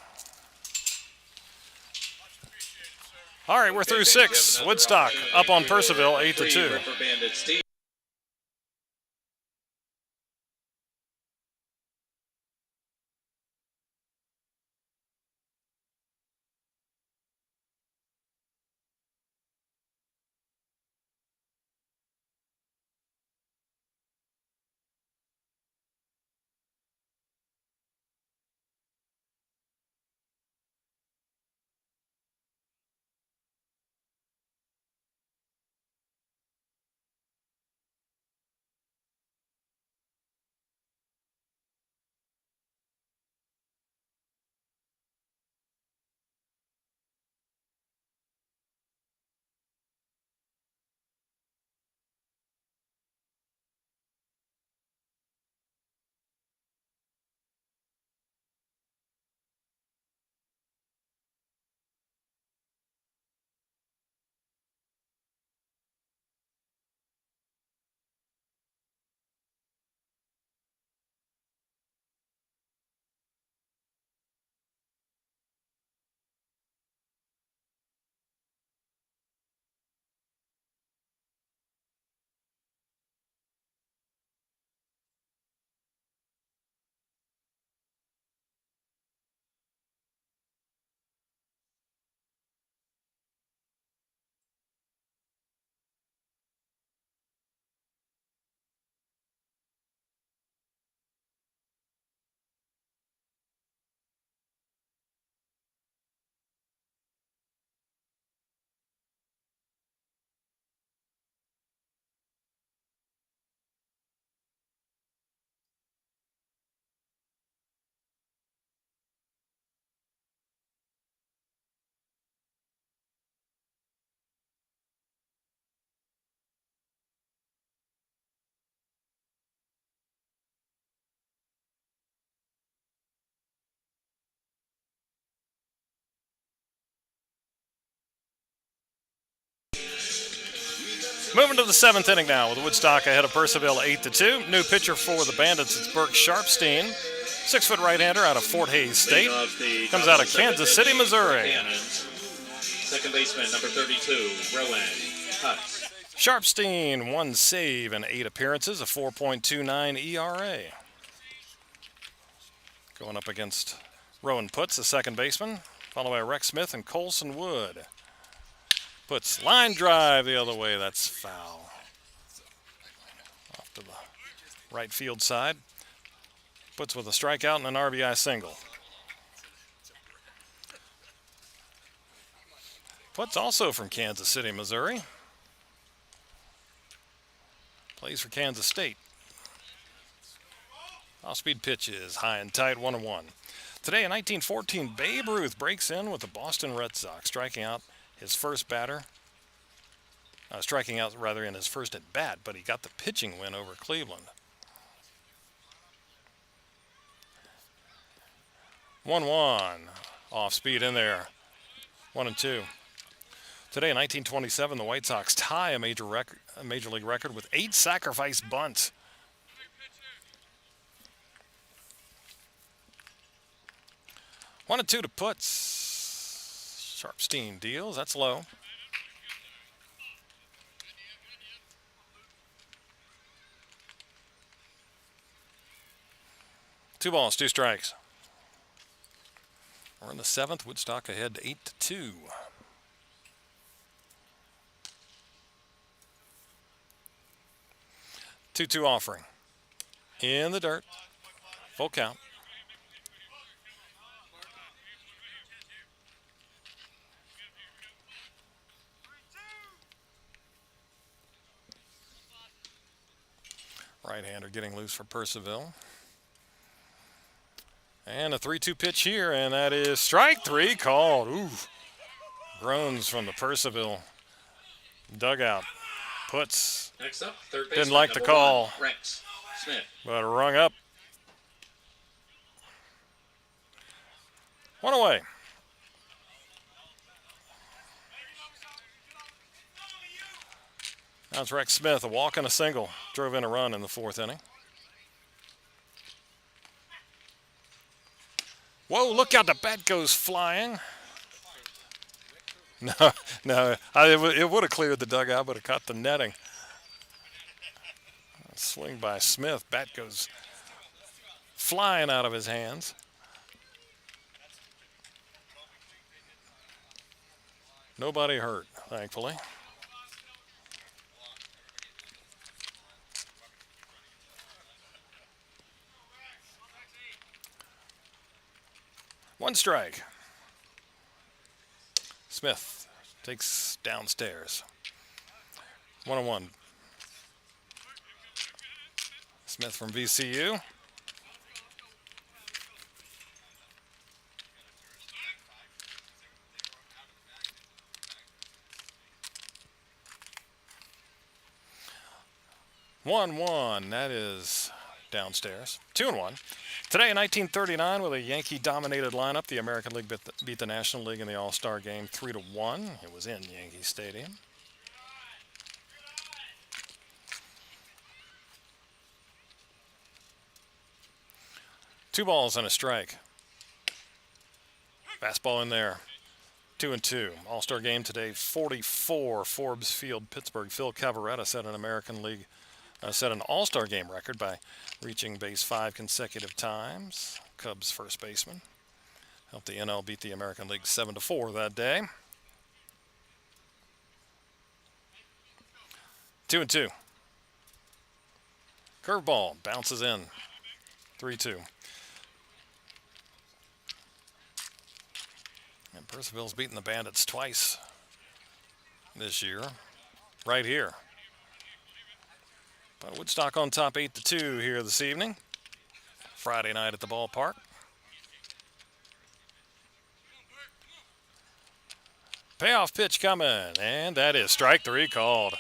All right, we're through 6. Woodstock up on Purcellville, 8-2. Moving to the 7th inning now with Woodstock ahead of Purcellville 8-2. New pitcher for the Bandits, it's Burke Sharpstein. 6-foot right-hander out of Fort Hays State. Comes out of Kansas City, Missouri. Second baseman, number 32, Rowan Hutz. Sharpstein, 1 save in 8 appearances, a 4.29 ERA. Going up against Rowan Putz, the second baseman, followed by Rex Smith and Colson Wood. Putz line drive the other way, that's foul. Off to the right field side. Putz with a strikeout and an RBI single. Putz also from Kansas City, Missouri. Plays for Kansas State. Off-speed pitch is high and tight, 1-1. Today in 1914, Babe Ruth breaks in with the Boston Red Sox, striking out his first batter. Striking out rather in his first at bat, but he got the pitching win over Cleveland. 1-1. Off speed in there. 1-2. Today in 1927, the White Sox tie a major league record with 8 sacrifice bunts. One and 2 to Putz. Sharpstein deals. That's low. 2 balls, 2 strikes. We're in the 7th. Woodstock ahead 8-2. 2-2 offering. In the dirt. Full count. Right-hander getting loose for Purcellville. And a 3-2 pitch here, and that is strike 3 called. Ooh. Groans from the Purcellville dugout. Putz Next up, third baseman, didn't like the number call, 1, Rex Smith. but rung up. 1 away. Now it's Rex Smith, a walk and a single. Drove in a run in the 4th inning. Whoa, look out, the bat goes flying. No, it would have cleared the dugout, but it caught the netting. Swing by Smith, bat goes flying out of his hands. Nobody hurt, thankfully. One strike. Smith takes downstairs. 1-1. Smith from VCU. That is downstairs. 2-1. Today in 1939, with a Yankee-dominated lineup, the American League beat the National League in the All-Star Game 3-1. It was in Yankee Stadium. Two balls and a strike. Fastball in there. 2-2. All-Star Game today, 44. Forbes Field, Pittsburgh. Phil Cavaretta set an All-Star Game record by reaching base 5 consecutive times. Cubs first baseman. Helped the NL beat the American League 7-4 that day. 2-2. Curveball bounces in. 3-2. And Purcellville's beaten the Bandits twice this year. Right here. But Woodstock on top 8-2 here this evening. Friday night at the ballpark. Payoff pitch coming, and that is strike 3 called.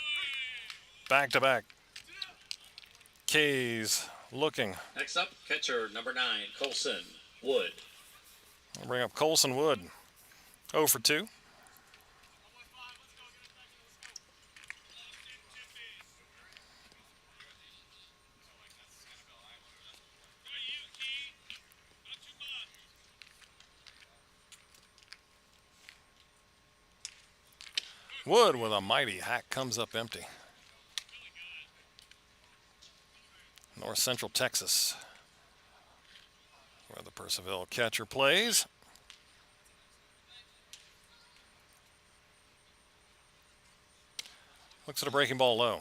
Back-to-back. K's looking. Next up, catcher number 9, Colson Wood. I'll bring up Colson Wood. 0 for 2. Wood with a mighty hack comes up empty. North Central Texas, where the Purcellville catcher plays. Looks at a breaking ball low.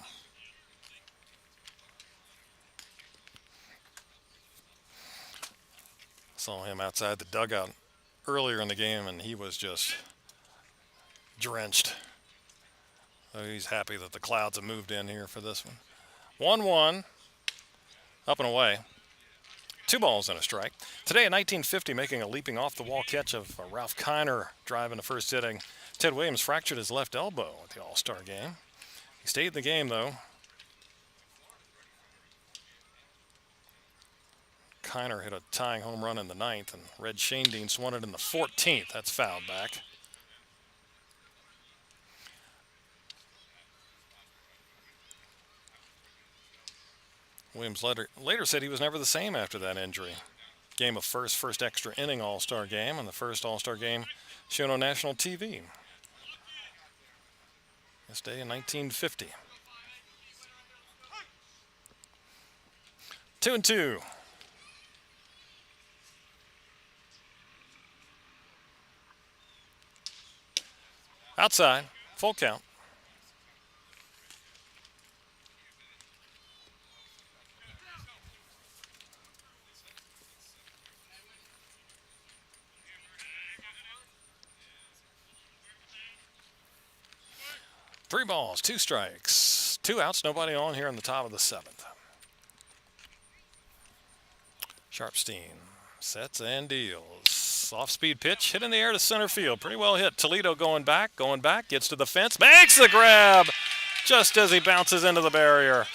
Saw him outside the dugout earlier in the game, and he was just drenched. So he's happy that the Clouds have moved in here for this one. 1-1. Up and away. 2 balls and a strike. Today in 1950, making a leaping off-the-wall catch of Ralph Kiner drive in the first inning, Ted Williams fractured his left elbow at the All-Star Game. He stayed in the game, though. Kiner hit a tying home run in the 9th, and Red Shanedean swung it in the 14th. That's fouled back. Williams later said he was never the same after that injury. Game of first extra inning All-Star game, and the first All-Star game shown on national TV. This day in 1950. 2-2. Outside, full count. Three balls, two strikes, two outs, nobody on here in the top of the 7th. Sharpstein sets and deals. Off-speed pitch, hit in the air to center field. Pretty well hit. Toledo going back, gets to the fence, makes the grab just as he bounces into the barrier.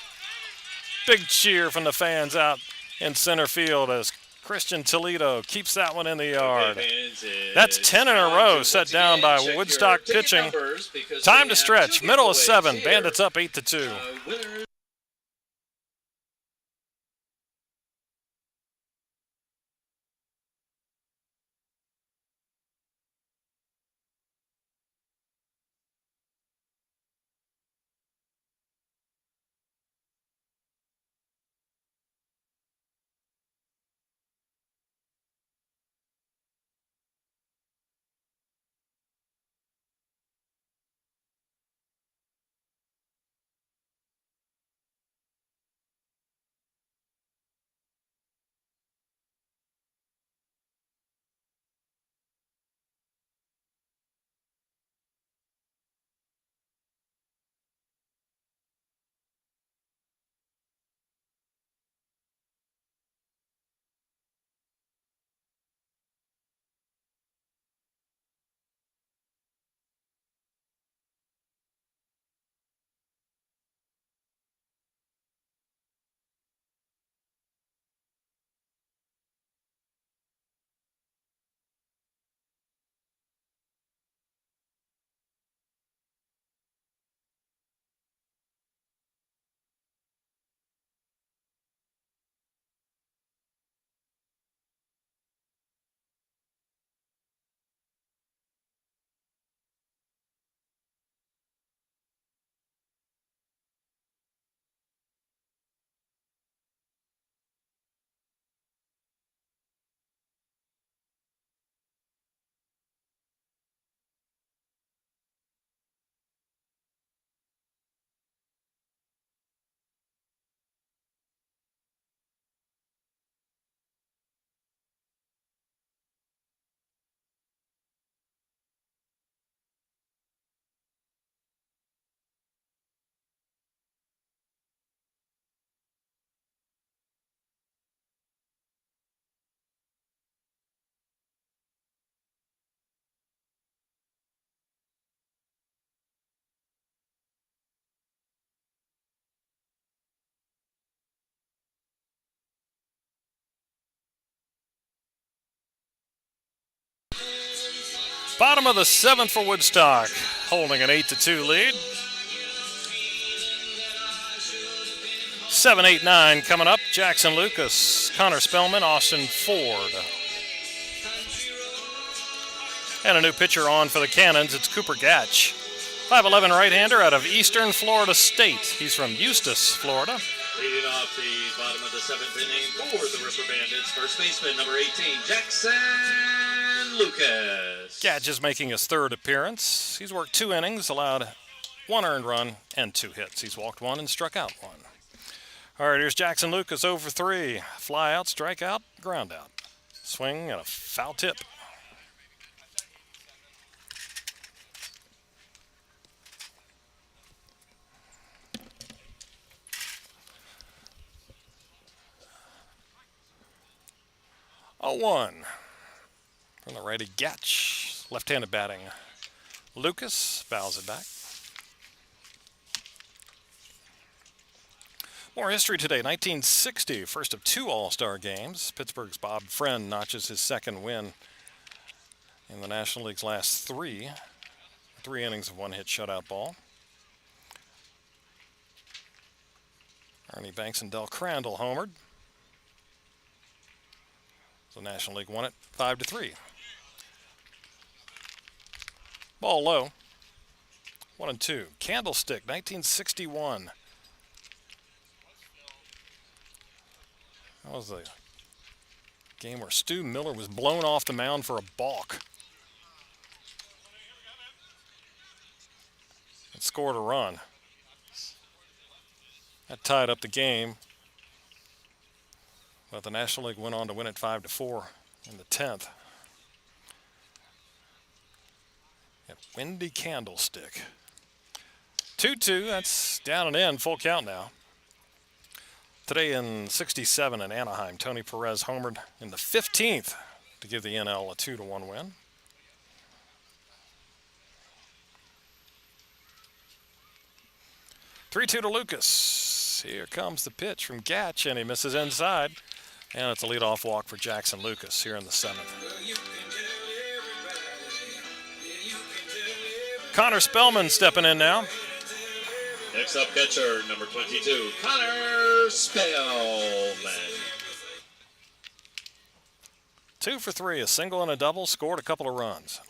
Big cheer from the fans out in center field as Christian Toledo keeps that one in the yard. That's 10 in a row set down by Woodstock pitching. Time to stretch. Middle of 7. Bandits up 8-2. Bottom of the 7th for Woodstock, holding an 8-2 lead. 7, 8, 9 coming up. Jackson Lucas, Connor Spellman, Austin Ford. And a new pitcher on for the Cannons. It's Cooper Gatch, 5'11" right-hander out of Eastern Florida State. He's from Eustis, Florida. Leading off the bottom of the 7th inning for the Ripper Bandits, first baseman number 18, Jackson Lucas. Gatch is making his 3rd appearance. He's worked 2 innings, allowed 1 earned run and 2 hits. He's walked 1 and struck out 1. All right, here's Jackson Lucas over 3. Fly out, strike out, ground out. Swing and a foul tip. A 1 from the righty Gatch. Left-handed batting. Lucas fouls it back. More history today. 1960, first of 2 All-Star games. Pittsburgh's Bob Friend notches his second win in the National League's last 3. 3 innings of one-hit shutout ball. Ernie Banks and Del Crandall homered. The National League won it 5-3. Ball low. 1-2. Candlestick, 1961. That was the game where Stu Miller was blown off the mound for a balk. And scored a run. That tied up the game. But the National League went on to win it 5-4 in the 10th. At Windy Candlestick. 2-2, that's down and in, full count now. Today in 67 in Anaheim, Tony Perez homered in the 15th to give the NL a 2-1 win. Three-2 to Lucas. Here comes the pitch from Gatch, and he misses inside. And it's a leadoff walk for Jackson Lucas here in the 7th. Connor Spellman stepping in now. Next up, catcher number 22, Connor Spellman. 2 for 3, a single and a double, scored a couple of runs.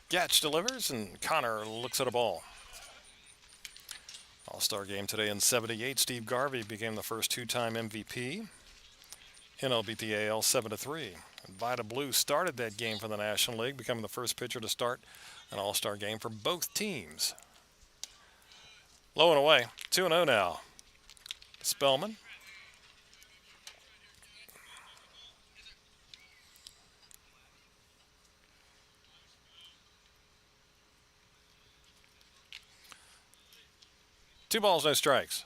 Gatch delivers, and Connor looks at a ball. All-Star game today in 78. Steve Garvey became the first 2-time MVP. NL beat the AL 7-3. And Vida Blue started that game for the National League, becoming the first pitcher to start an All-Star game for both teams. Low and away, 2-0 now. Spellman. Two balls, no strikes.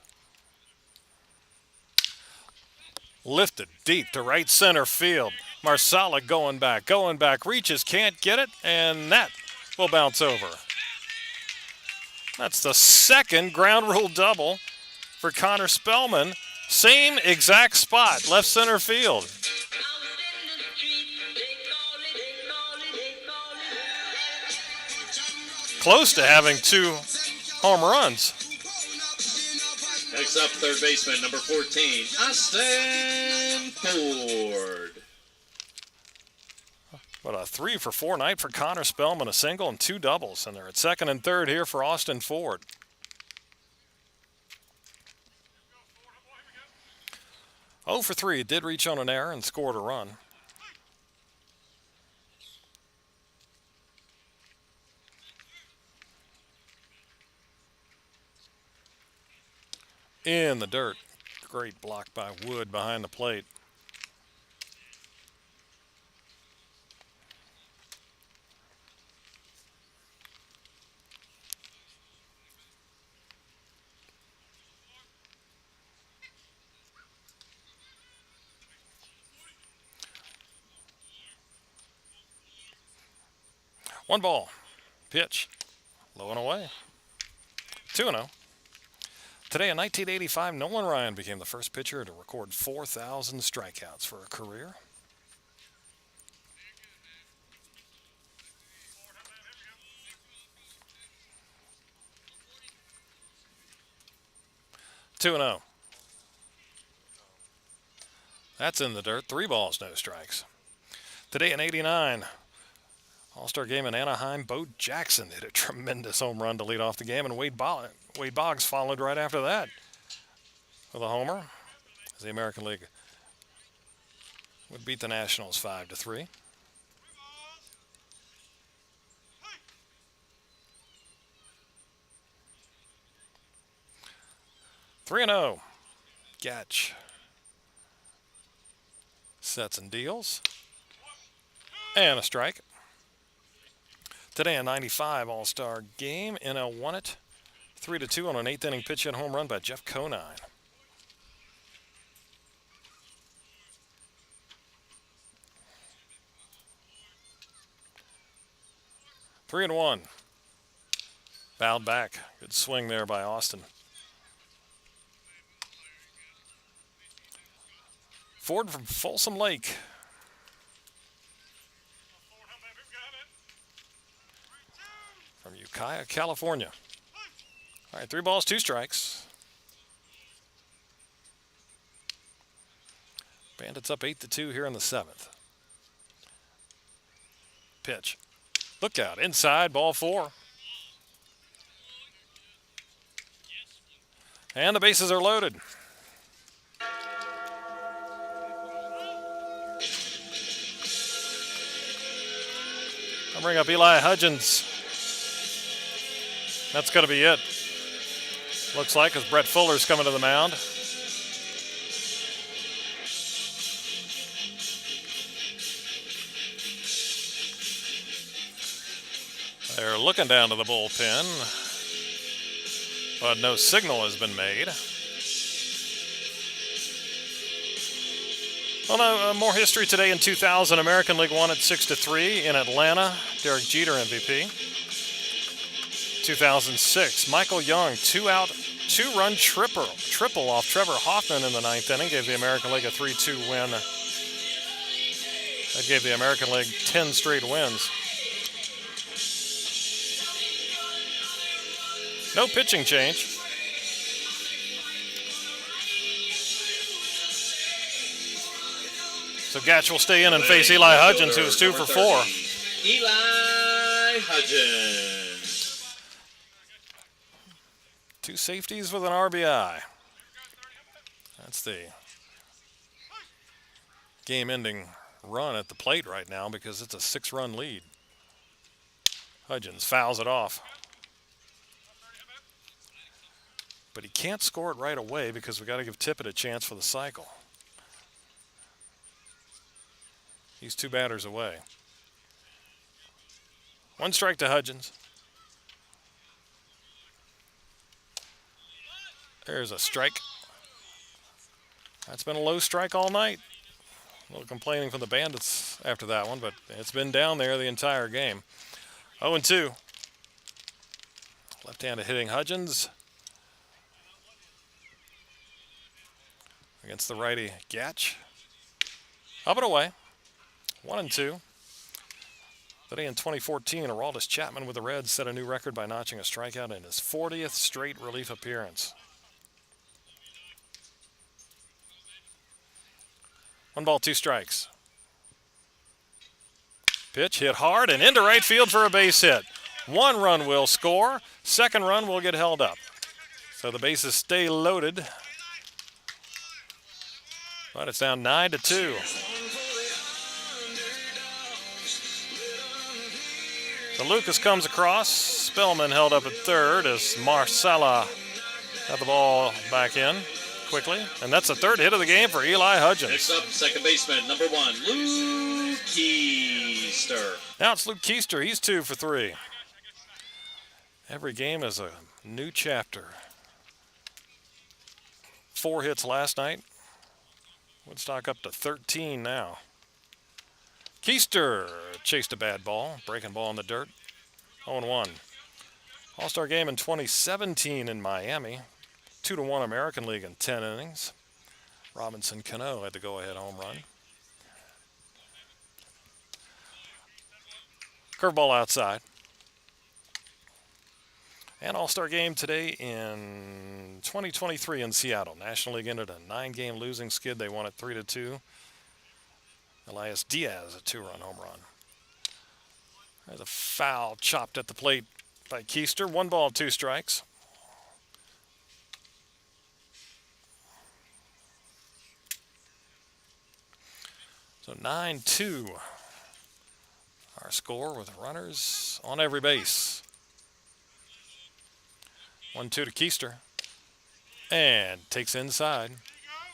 Lifted deep to right center field. Marsala going back, reaches, can't get it, and that will bounce over. That's the second ground rule double for Connor Spellman. Same exact spot, left center field. Close to having 2 home runs. Next up, third baseman, number 14, Austin Ford. What a 3-for-4 night for Connor Spellman, a single and 2 doubles. And they're at second and third here for Austin Ford. Oh for 3, it did reach on an error and scored a run. In the dirt. Great block by Wood behind the plate. One ball. Pitch. Low and away. 2-0. Today in 1985, Nolan Ryan became the first pitcher to record 4,000 strikeouts for a career. Two and 0. That's in the dirt. 3 balls, no strikes. Today in 89, All-Star game in Anaheim, Bo Jackson hit a tremendous home run to lead off the game, and Wade Boggs followed right after that with a homer as the American League would beat the Nationals 5-3. Three and 0. Gatch sets and deals. And a strike. Today in 95 All-Star game, NL won it 3-2 on an 8th inning pitch hit home run by Jeff Conine. 3-1. Fouled back. Good swing there by Austin. Ford from Folsom Lake. From Ukiah, California. All right, 3 balls, 2 strikes. Bandits up 8-2 here in the 7th. Pitch. Look out, inside, ball 4. And the bases are loaded. I'll bring up Eli Hudgens. That's going to be it. Looks like, as Brett Fuller's coming to the mound. They're looking down to the bullpen, but no signal has been made. Well, no, more history today. In 2000, American League won at 6-3 in Atlanta. Derek Jeter MVP. 2006, Michael Young, 2-out, 2-run triple off Trevor Hoffman in the 9th inning, gave the American League a 3-2 win. That gave the American League 10 straight wins. No pitching change. So Gatch will stay in and face Eli Hudgens, who is 2 for 4. Eli Hudgens. 2 safeties with an RBI. That's the game-ending run at the plate right now because it's a 6-run lead. Hudgens fouls it off. But he can't score it right away because we got to give Tippett a chance for the cycle. He's 2 batters away. 1 strike to Hudgens. There's a strike. That's been a low strike all night. A little complaining from the Bandits after that one, but it's been down there the entire game. 0-2. Left-handed hitting Hudgens against the righty Gatch. Up and away. 1-2. Today in 2014, Aroldis Chapman with the Reds set a new record by notching a strikeout in his 40th straight relief appearance. 1 ball, 2 strikes. Pitch hit hard and into right field for a base hit. 1 run will score. 2nd run will get held up. So the bases stay loaded. But it's down 9-2. So Lucas comes across. Spellman held up at 3rd as Marcella got the ball back in quickly. And that's the 3rd hit of the game for Eli Hudgens. Next up, second baseman, number 1, Luke Keister. Now it's Luke Keister. He's 2 for 3. Every game is a new chapter. 4 hits last night. Woodstock up to 13 now. Keister chased a bad ball, breaking ball in the dirt. 0-1. All-Star game in 2017 in Miami. 2-1 American League in 10 innings. Robinson Cano had the go-ahead home run. Curveball outside. And All-Star game today in 2023 in Seattle. National League ended a 9-game losing skid. They won it 3-2. Elias Diaz, a 2-run home run. There's a foul chopped at the plate by Keister. 1 ball, 2 strikes. So 9-2. Our score with runners on every base. 1-2 to Keister. And takes inside.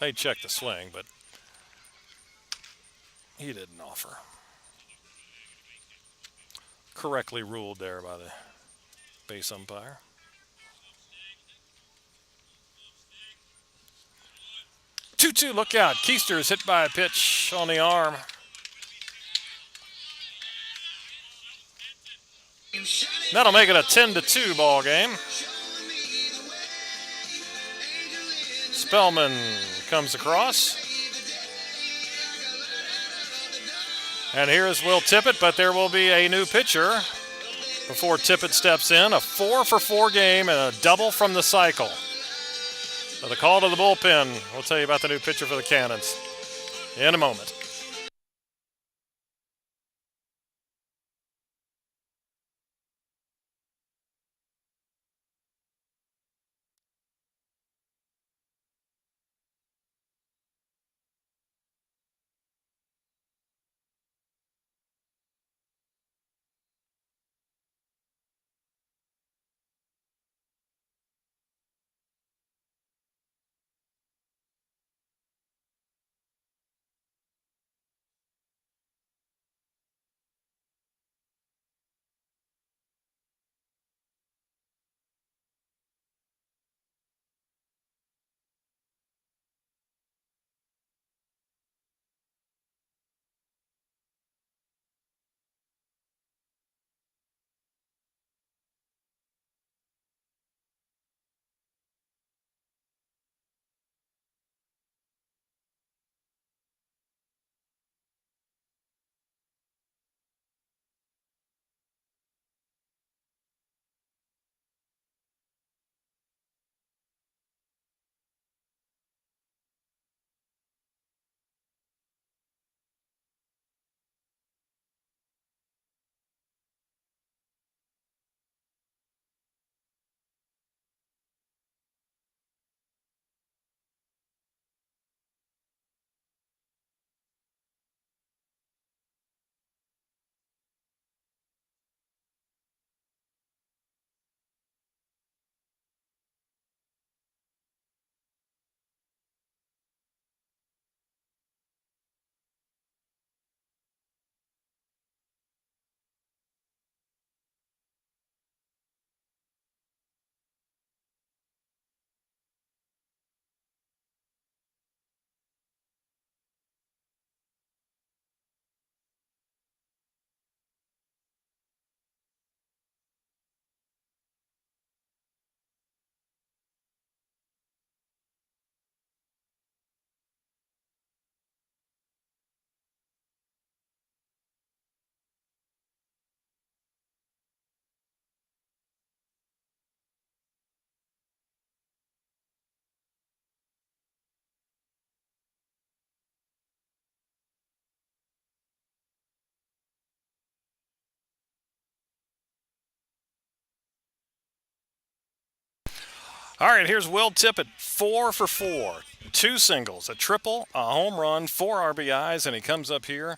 They checked the swing, but he didn't offer. Correctly ruled there by the base umpire. Two, look out. Keister is hit by a pitch on the arm. That'll make it a 10-2 ball game. Spellman comes across. And here's Will Tippett, but there will be a new pitcher before Tippett steps in. A 4-for-4 game and a double from the cycle. So the call to the bullpen. We'll tell you about the new pitcher for the Cannons in a moment. All right, here's Will Tippett, 4-for-4. 2 singles, a triple, a home run, 4 RBIs, and he comes up here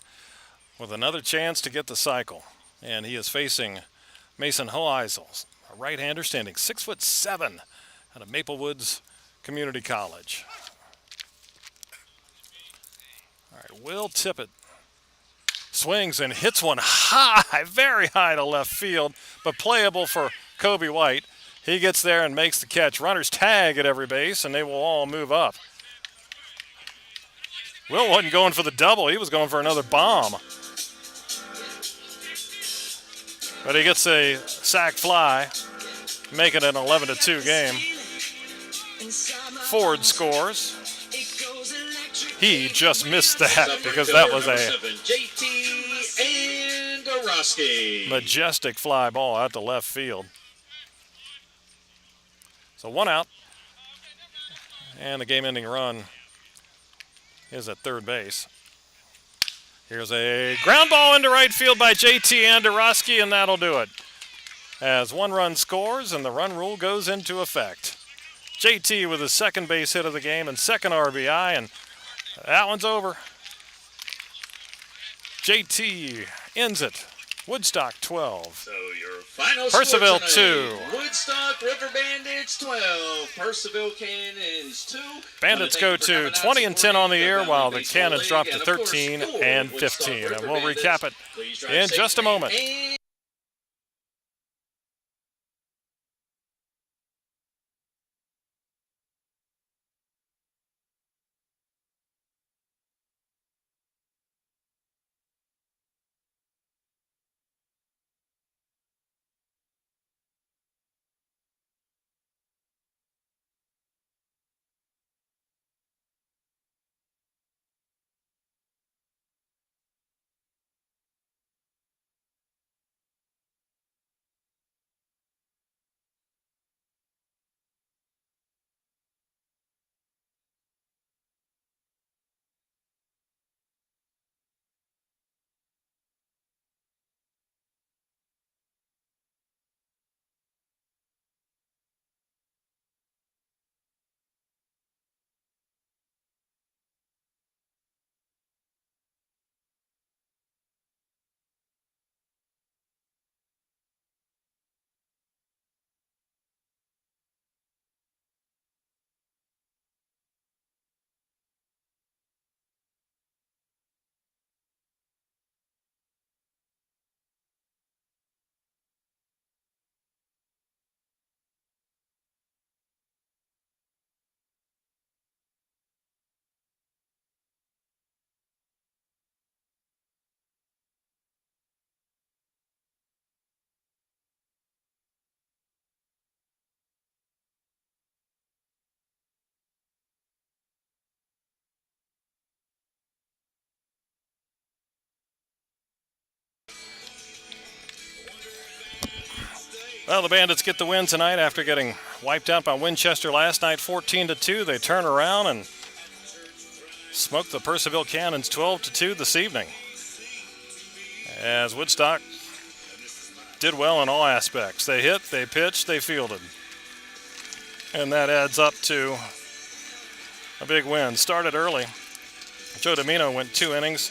with another chance to get the cycle. And he is facing Mason Hoeisel, a right-hander standing 6'7" out of Maple Woods Community College. All right, Will Tippett swings and hits one high, very high to left field, but playable for Kobe White. He gets there and makes the catch. Runners tag at every base, and they will all move up. Will wasn't going for the double. He was going for another bomb. But he gets a sac fly, making it an 11-2 game. Ford scores. He just missed that because that was a majestic fly ball out to left field. So 1 out, and the game-ending run is at third base. Here's a ground ball into right field by J.T. Andorowski, and that'll do it. As 1 run scores, and the run rule goes into effect. J.T. with his second base hit of the game and second RBI, and that one's over. J.T. ends it. Woodstock 12. So your final Purcellville score tonight, 2. Woodstock River Bandits 12. Purcellville Cannons 2. Bandits go to 20-10 on the year, while the Cannons drop to 13-15. And we'll recap it in just a moment. Well, the Bandits get the win tonight after getting wiped out by Winchester last night, 14-2. They turn around and smoke the Purcellville Cannons 12-2 this evening. As Woodstock did well in all aspects. They hit, they pitched, they fielded. And that adds up to a big win. Started early. Joe Domino went 2 innings.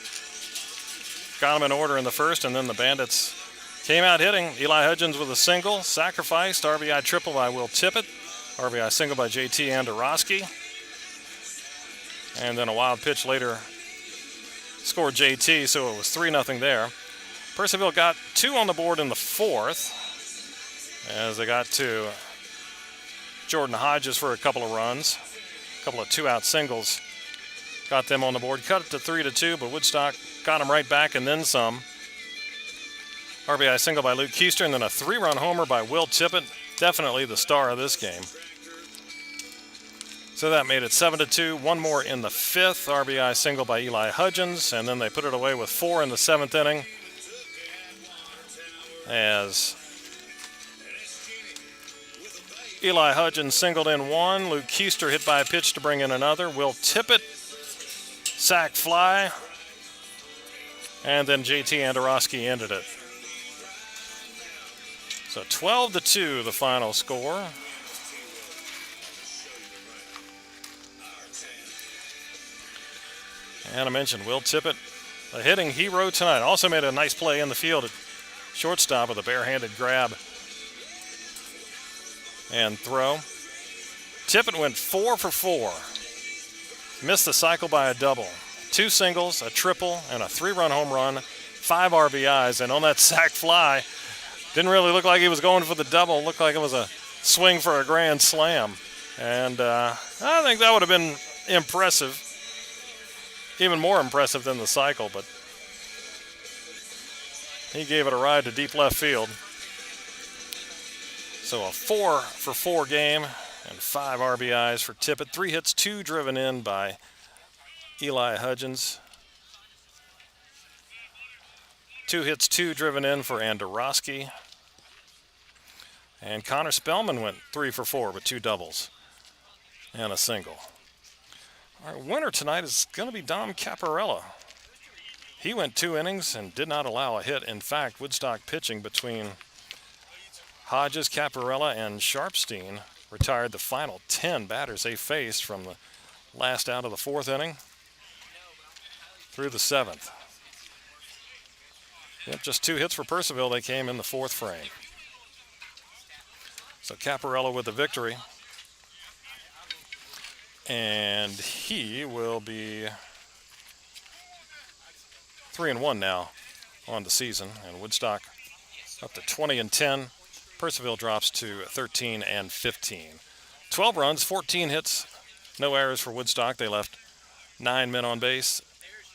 Got him in order in the first, and then the Bandits came out hitting. Eli Hudgens with a single, sacrificed, RBI triple by Will Tippett, RBI single by JT Andorowski. And then a wild pitch later scored JT, so it was 3-0 there. Purcellville got 2 on the board in the fourth as they got to Jordan Hodges for a couple of runs. A couple of 2-out singles got them on the board. Cut it to 3-2, but Woodstock got them right back and then some. RBI single by Luke Keister, and then a 3-run homer by Will Tippett. Definitely the star of this game. So that made it 7-2. One more in the fifth. RBI single by Eli Hudgens, and then they put it away with 4 in the 7th inning. As Eli Hudgens singled in 1. Luke Keister hit by a pitch to bring in another. Will Tippett sac fly. And then JT Andorowski ended it. So 12-2 the final score. And I mentioned Will Tippett, a hitting hero tonight. Also made a nice play in the field at shortstop with a barehanded grab and throw. Tippett went 4 for 4. Missed the cycle by a double. 2 singles, a triple, and a 3-run home run, 5 RBIs. And on that sac fly, didn't really look like he was going for the double. Looked like it was a swing for a grand slam. And I think that would have been impressive. Even more impressive than the cycle, but he gave it a ride to deep left field. So a 4 for 4 game and 5 RBIs for Tippett. 3 hits, 2 driven in by Eli Hudgens. 2 hits, 2 driven in for Andorowski. And Connor Spellman went 3 for 4 with 2 doubles and a single. Our winner tonight is going to be Dom Caparella. He went 2 innings and did not allow a hit. In fact, Woodstock pitching between Hodges, Caparella, and Sharpstein retired the final 10 batters they faced from the last out of the 4th inning through the 7th. Yep, just 2 hits for Purcellville. They came in the 4th frame. So Caparella with the victory. And he will be 3-1 now on the season. And Woodstock up to 20-10. Purcellville drops to 13-15. 12 runs, 14 hits, no errors for Woodstock. They left 9 men on base.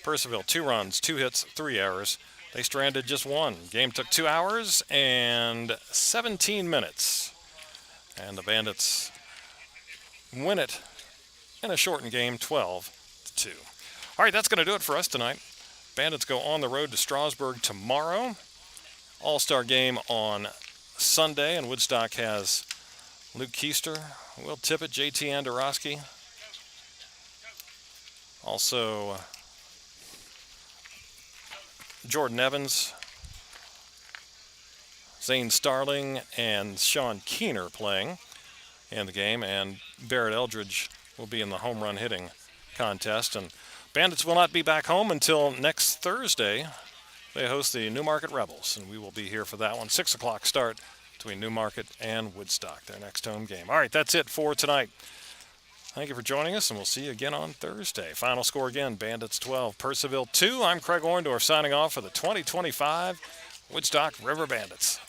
Purcellville 2 runs, 2 hits, 3 errors. They stranded just 1. Game took 2 hours and 17 minutes. And the Bandits win it in a shortened game, 12-2. All right, that's going to do it for us tonight. Bandits go on the road to Strasburg tomorrow. All-Star game on Sunday, and Woodstock has Luke Keister, Will Tippett, JT Andorowski. Also, Jordan Evans, Zane Starling, and Sean Keener playing in the game, and Barrett Eldridge will be in the home run hitting contest. And Bandits will not be back home until next Thursday. They host the Newmarket Rebels, and we will be here for that one. 6 o'clock start between Newmarket and Woodstock, their next home game. All right, that's it for tonight. Thank you for joining us, and we'll see you again on Thursday. Final score again, Bandits 12, Purcellville 2. I'm Craig Orndorff signing off for the 2025 Woodstock River Bandits.